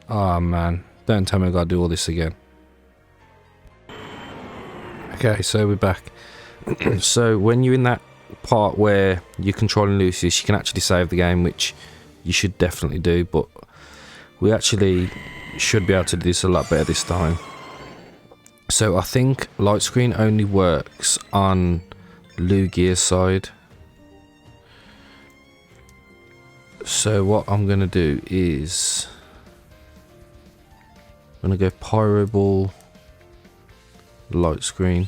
[SPEAKER 1] Oh man, don't tell me I gotta do all this again. Okay, so we're back. So when you're in that part where you're controlling Lucius, you can actually save the game, which you should definitely do, but we actually should be able to do this a lot better this time. So I think light screen only works on Lugia's side. So what I'm going to do is I'm going to go Pyro Ball, light screen.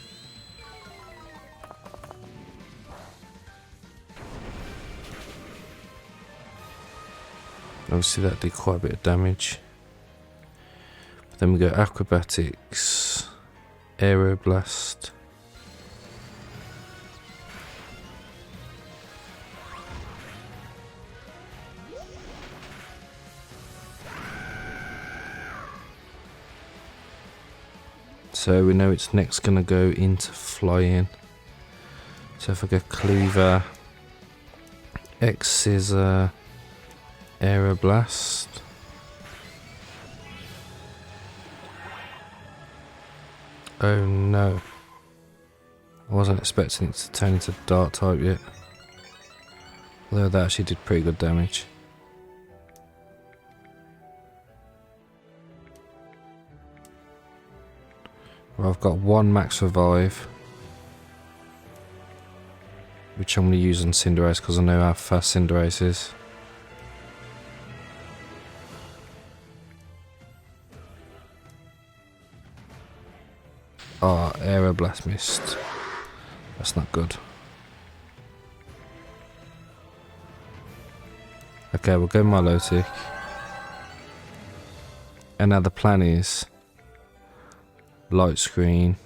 [SPEAKER 1] Obviously that did quite a bit of damage. But then we go Acrobatics, Aeroblast. So we know it's next going to go into flying. So if I go Cleaver, X-Scissor, Aeroblast. Oh no. I wasn't expecting it to turn into Dark type yet. Although that actually did pretty good damage. Well, I've got one max revive, which I'm going to use on Cinderace because I know how fast Cinderace is. Oh, Aeroblast missed. That's not good. Okay, we'll go Milotic. And now the plan is light screen.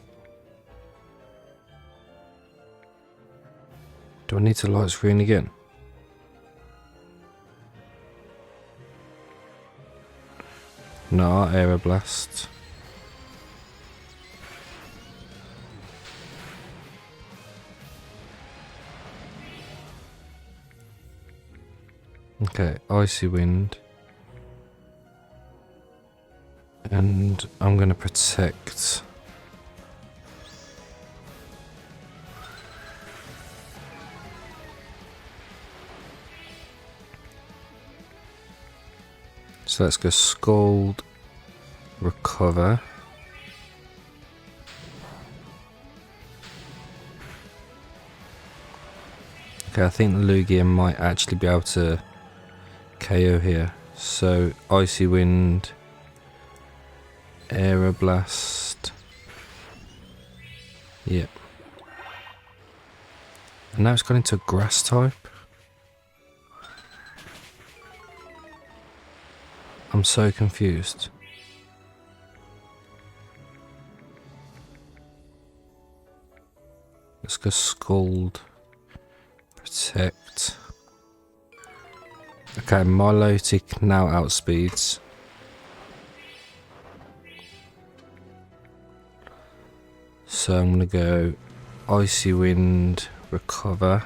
[SPEAKER 1] Do I need to light screen again? No, Aeroblast. Okay, Icy Wind. And I'm going to protect So let's go Scald, Recover. Okay, I think Lugia might actually be able to KO here. So Icy Wind, Aeroblast. Yep. And now it's gone into Grass type. I'm so confused. Let's go Scald. Protect. Okay, Milotic now outspeeds. So I'm going to go Icy Wind, Recover.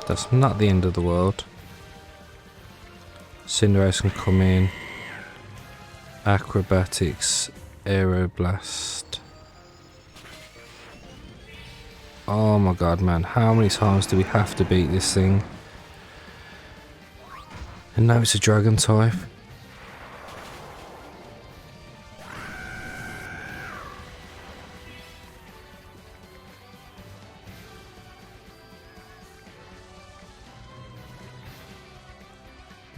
[SPEAKER 1] That's not the end of the world. Cinderace can come in. Acrobatics, Aeroblast. Oh my god, man. How many times do we have to beat this thing? And now it's a Dragon type.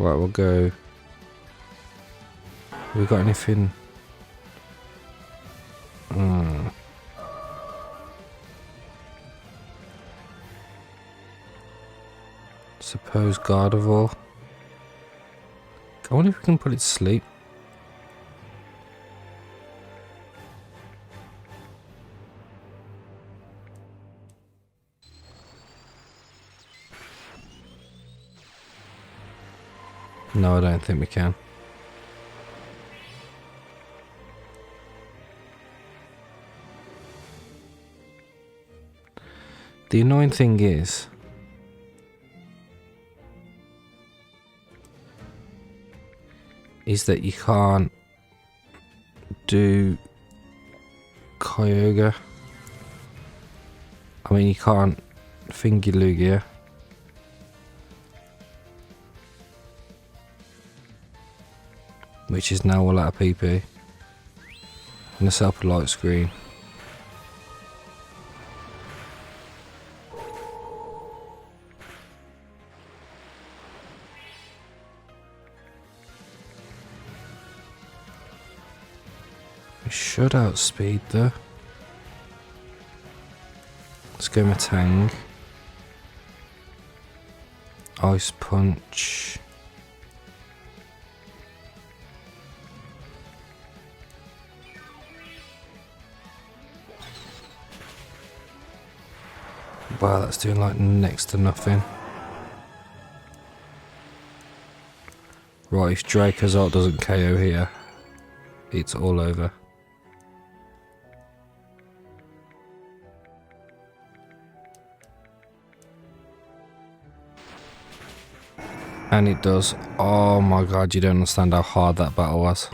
[SPEAKER 1] Right, we'll go. Have we got anything? Suppose Gardevoir. I wonder if we can put it to sleep. No, I don't think we can. The annoying thing is, that you can't do Kyogre. I mean, you can't finger Lugia. Which is now all out of PP. I'm gonna set up a light screen. We should outspeed though. Let's go Matang. Ice Punch. Wow, that's doing like next to nothing. Right, if Dracozolt doesn't KO here, it's all over. And it does. Oh my god, you don't understand how hard that battle was.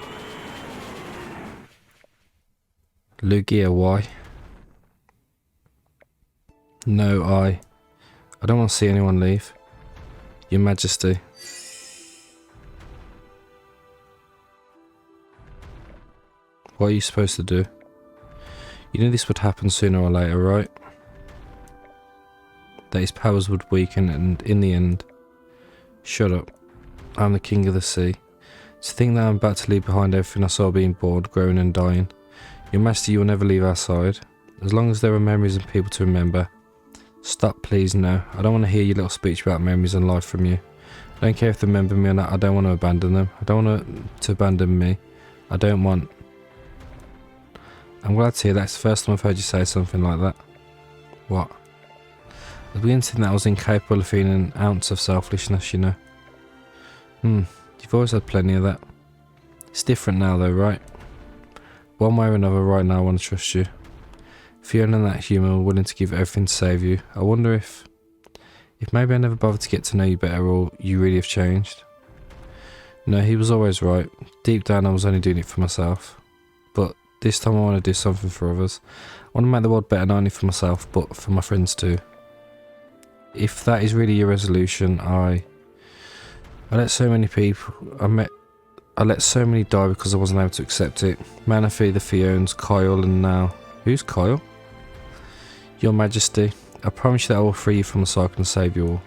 [SPEAKER 1] Lugia, why? No, I don't want to see anyone leave. Your Majesty. What are you supposed to do? You knew this would happen sooner or later, right? That his powers would weaken and in the end... Shut up. I'm the king of the sea. To think that I'm about to leave behind everything I saw being born, growing and dying. Your Majesty, you will never leave our side. As long as there are memories and people to remember. Stop, please, no. I don't want to hear your little speech about memories and life from you. I don't care if they remember me or not. I don't want to abandon them. I don't want to abandon me. I don't want... I'm glad to hear that. It's the first time I've heard you say something like that. What? I began to think that I was incapable of feeling an ounce of selfishness, you know. You've always had plenty of that. It's different now though, right? One way or another, right now I want to trust you. Phione and that human were willing to give everything to save you. I wonder if maybe I never bothered to get to know you better, or you really have changed. No, he was always right. Deep down I was only doing it for myself. But This time I want to do something for others. I want to make the world better, not only for myself, but for my friends too. If that is really your resolution, I let so many people, I let so many die because I wasn't able to accept it. Manaphy, the Phiones, Kyle, and now... Who's Kyle? Your Majesty, I promise you that I will free you from the cycle and save you all.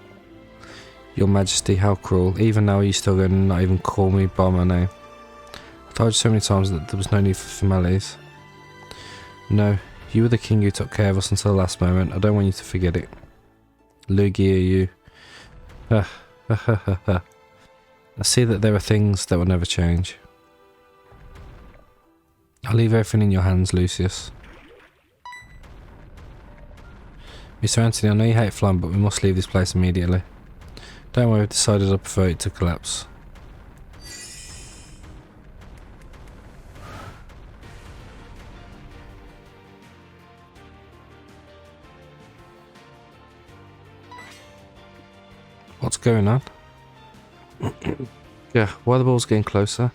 [SPEAKER 1] Your Majesty, how cruel. Even now you still going to not even call me by my name. I told you so many times that there was no need for formalities. No, you were the king who took care of us until the last moment. I don't want you to forget it. Lugia, you. I see that there are things that will never change. I'll leave everything in your hands, Lucius. Mr. Anthony, I know you hate flying, but we must leave this place immediately. Don't worry, I've decided I prefer it to collapse. What's going on? Yeah, why are the balls getting closer?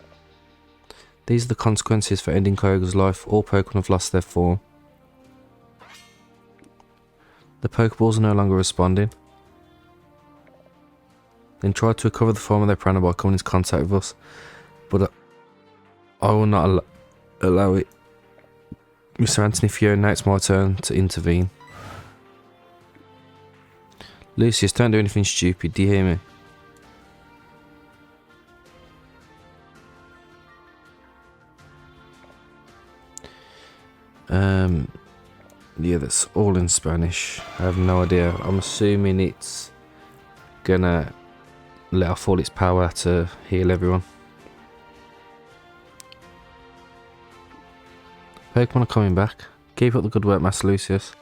[SPEAKER 1] These are the consequences for ending Kyogre's life. All Pokemon have lost their form. The Pokeballs are no longer responding. Then try to recover the form of their prana by coming into contact with us. But I will not allow it. Mr. Anthony, Phione, now it's my turn to intervene. Lucius, don't do anything stupid, do you hear me? Yeah, that's all in Spanish. I have no idea. I'm assuming it's gonna let off all its power to heal everyone. Pokemon are coming back. Keep up the good work, Master Lucius.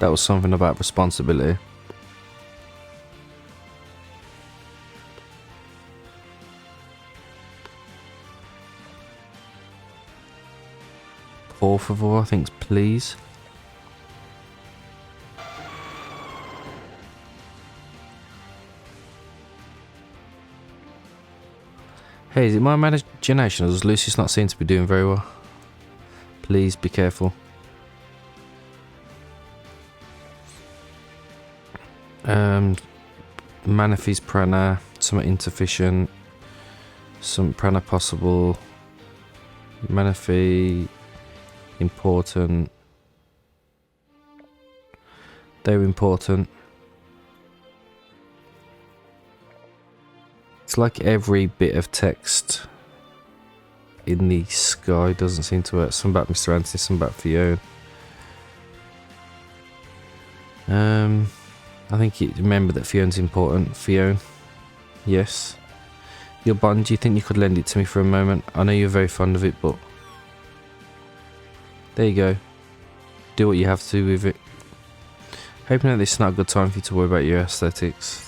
[SPEAKER 1] That was something about responsibility. Por favor, I think, please. Hey, is it my imagination or does Lucius not seem to be doing very well? Please be careful. Manaphy's prana, some insufficient, some prana possible. Manaphy important. They're important. It's like every bit of text in the sky doesn't seem to work. Some about Mr. Anthony, some about Phione. I think you remember that Fione's important. Phione, yes. Your bond, do you think you could lend it to me for a moment? I know you're very fond of it, but there you go. Do what you have to with it. Hoping that this is not a good time for you to worry about your aesthetics.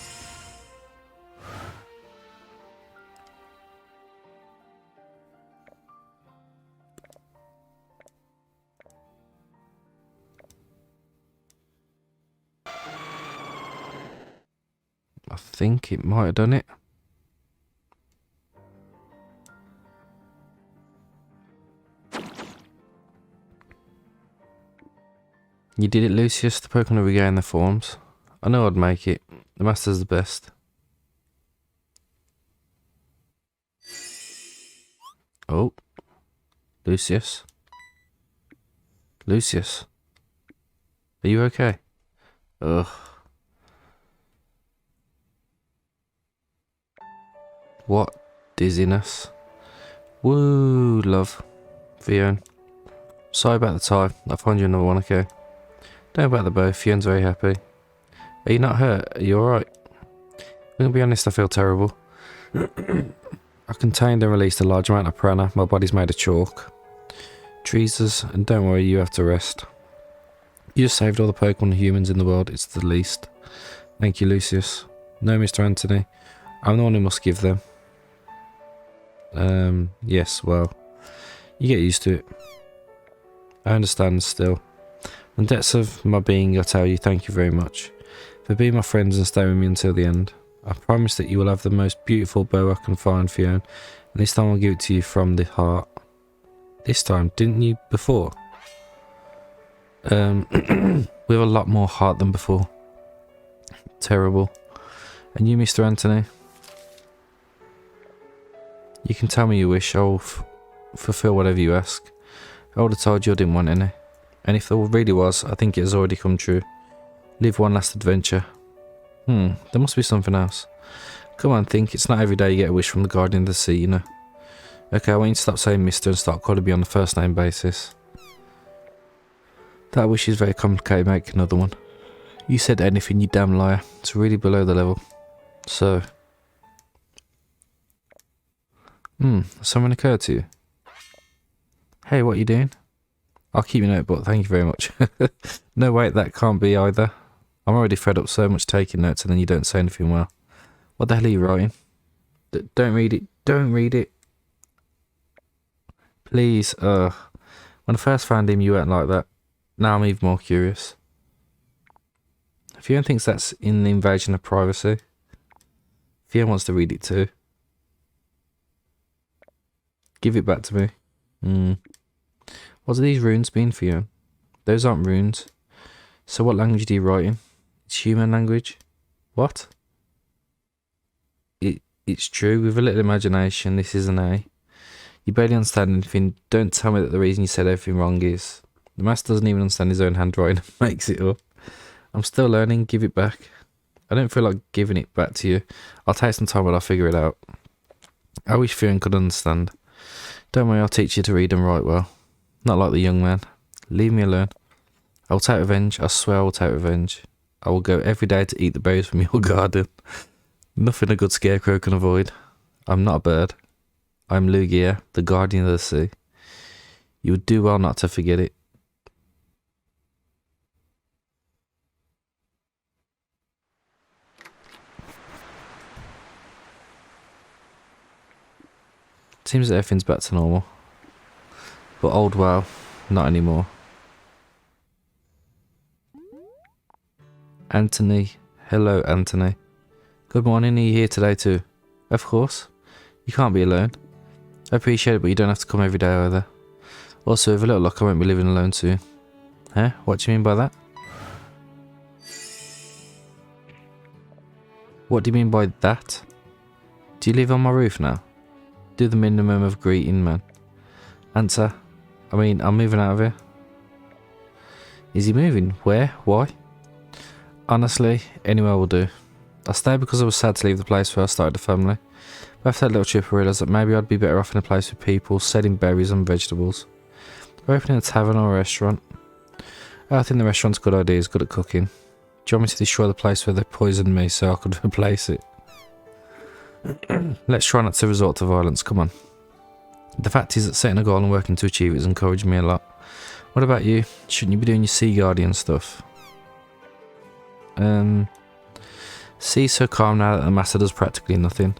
[SPEAKER 1] I think it might have done it. You did it, Lucius. The Pokemon have regained their forms. I know I'd make it. The Master's the best. Oh. Lucius. Lucius. Are you okay? Ugh. What dizziness. Woo, love. Phione. Sorry about the tie. I'll find you another one, okay? Don't worry about the bow. Fione's very happy. Are you not hurt? Are you alright? I'm gonna be honest, I feel terrible. I contained and released a large amount of prana. My body's made of chalk. Jesus, and don't worry, you have to rest. You just saved all the Pokemon and humans in the world. It's the least. Thank you, Lucius. No, Mr. Anthony. I'm the one who must give them. Yes, well, you get used to it. I understand still. In the depths of my being, I tell you, thank you very much for being my friends and staying with me until the end. I promise that you will have the most beautiful bow I can find, Phione. And this time I'll give it to you from the heart. This time, didn't you before? With a lot more heart than before. Terrible. And you, Mr. Anthony? You can tell me your wish. I'll fulfill whatever you ask. I would have told you I didn't want any. And if there really was, I think it has already come true. Live one last adventure. There must be something else. Come on, think. It's not every day you get a wish from the Guardian of the Sea, you know. Okay, I want you to stop saying Mr. and start calling me on a first name basis. That wish is very complicated, make another one. You said anything, you damn liar. It's really below the level. So. Something occurred to you? Hey, what are you doing? I'll keep your notebook, thank you very much. No, wait, that can't be either. I'm already fed up so much taking notes and then you don't say anything well. What the hell are you writing? Don't read it. Don't read it. Please, When I first found him, you weren't like that. Now I'm even more curious. Phione thinks that's in the invasion of privacy. Phione wants to read it too. Give it back to me. What do these runes mean, Phione? Those aren't runes. So what language do you write in? It's human language. What? It's true. With a little imagination, this is an A. You barely understand anything. Don't tell me that the reason you said everything wrong is... The master doesn't even understand his own handwriting and makes it up. I'm still learning. Give it back. I don't feel like giving it back to you. I'll take some time but I'll figure it out. I wish Phione could understand. Don't worry, I'll teach you to read and write well. Not like the young man. Leave me alone. I will take revenge. I swear I will take revenge. I will go every day to eat the berries from your garden. Nothing a good scarecrow can avoid. I'm not a bird. I'm Lugia, the guardian of the sea. You would do well not to forget it. Seems that everything's back to normal. But old WoW, not anymore. Anthony. Hello, Anthony. Good morning, are you here today too? Of course. You can't be alone. I appreciate it, but you don't have to come every day either. Also, with a little luck, I won't be living alone soon. Huh? What do you mean by that? What do you mean by that? Do you live on my roof now? Do the minimum of greeting, man. Answer. I'm moving out of here. Is he moving? Where? Why? Honestly, anywhere will do. I stayed because I was sad to leave the place where I started a family. But after that little trip I realised that maybe I'd be better off in a place with people, selling berries and vegetables. We're opening a tavern or a restaurant. I think the restaurant's a good idea, it's good at cooking. Do you want me to destroy the place where they poisoned me so I could replace it? Let's try not to resort to violence, come on. The fact is that setting a goal and working to achieve it has encouraged me a lot. What about you? Shouldn't you be doing your Sea Guardian stuff? Sea's so calm now that the master does practically nothing.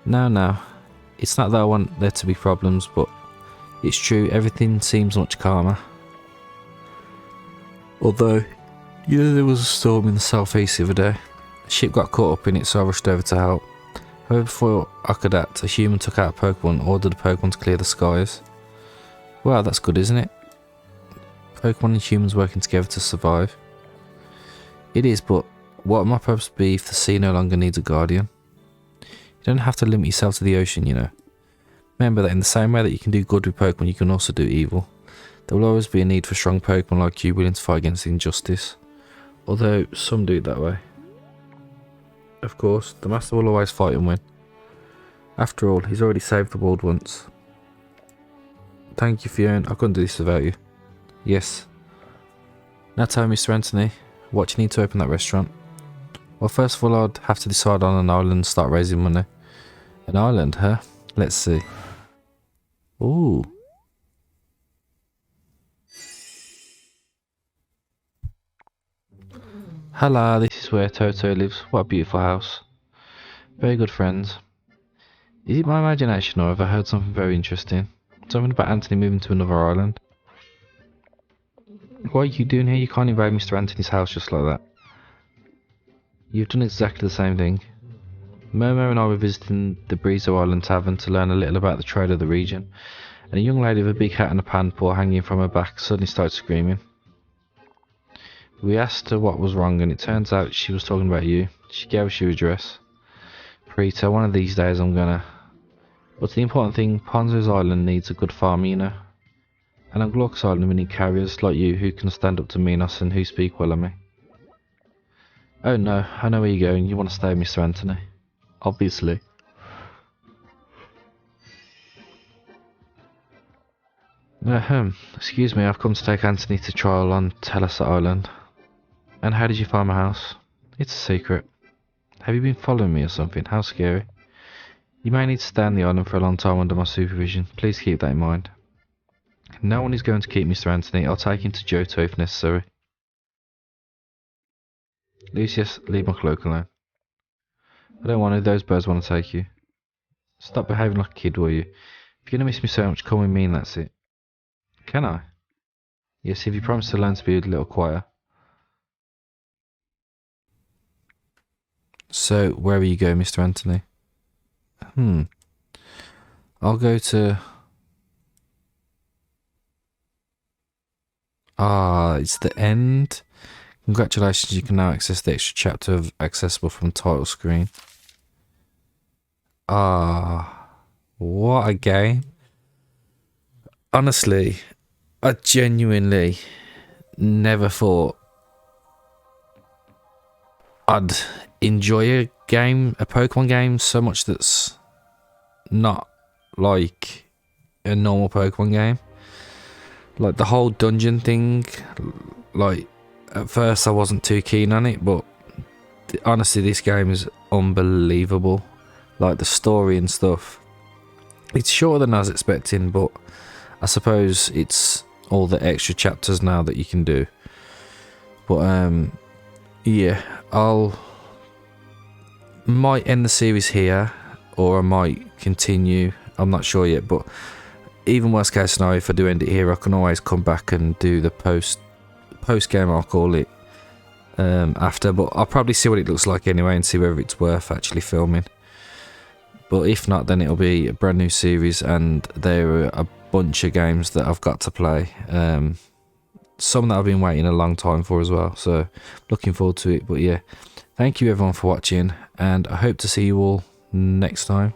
[SPEAKER 1] No. It's not that I want there to be problems, but it's true, everything seems much calmer. Although, there was a storm in the southeast the other day. A ship got caught up in it, so I rushed over to help. However, before I could act, a human took out a Pokemon and ordered the Pokemon to clear the skies. Wow, that's good, isn't it? Pokemon and humans working together to survive. It is, but what am I supposed to be if the sea no longer needs a guardian? You don't have to limit yourself to the ocean, you know. Remember that in the same way that you can do good with Pokemon, you can also do evil. There will always be a need for strong Pokemon like you willing to fight against injustice. Although, some do it that way. Of course, the master will always fight and win. After all, he's already saved the world once. Thank you, Phione. I couldn't do this without you. Yes. Now tell me, Mr. Anthony, what do you need to open that restaurant? Well, first of all, I'd have to decide on an island and start raising money. An island, huh? Let's see. Ooh. Hello, this is where Toto lives. What a beautiful house. Very good friends. Is it my imagination or have I heard something very interesting? Something about Anthony moving to another island. What are you doing here? You can't invade Mr. Anthony's house just like that. You've done exactly the same thing. Momo and I were visiting the Brizo Island Tavern to learn a little about the trade of the region, and a young lady with a big hat and a pan paw hanging from her back suddenly started screaming. We asked her what was wrong, and it turns out she was talking about you. She gave us your address. Prita, one of these days I'm gonna... But the important thing, Ponzo's Island needs a good farmer, you know. And on Glaucus Island we need carriers like you who can stand up to Minos and who speak well of me. Oh no, I know where you're going. You want to stay with Mr. Anthony. Obviously. Excuse me, I've come to take Anthony to trial on Telasa Island. And how did you find my house? It's a secret. Have you been following me or something? How scary. You may need to stay on the island for a long time under my supervision. Please keep that in mind. No one is going to keep Mr. Anthony. I'll take him to Johto if necessary. Lucius, leave my cloak alone. I don't want to. Those birds want to take you. Stop behaving like a kid, will you? If you're going to miss me so much, come with me and that's it. Can I? Yes, if you promise to learn to be a little quieter. So, where will you go, Mr. Anthony? I'll go to... it's the end. Congratulations, you can now access the extra chapter of accessible from title screen. What a game. Honestly, I genuinely never thought I'd enjoy a Pokemon game so much that's not like a normal Pokemon game. Like the whole dungeon thing, like at first I wasn't too keen on it, but honestly this game is unbelievable. Like the story and stuff, it's shorter than I was expecting, but I suppose it's all the extra chapters now that you can do. But yeah, might end the series here, or I might continue. I'm not sure yet, but even worst case scenario, if I do end it here, I can always come back and do the post game, I'll call it, after. But I'll probably see what it looks like anyway and see whether it's worth actually filming. But if not, then it'll be a brand new series, and there are a bunch of games that I've got to play. Some that I've been waiting a long time for as well, so looking forward to it. But yeah, thank you everyone for watching, and I hope to see you all next time.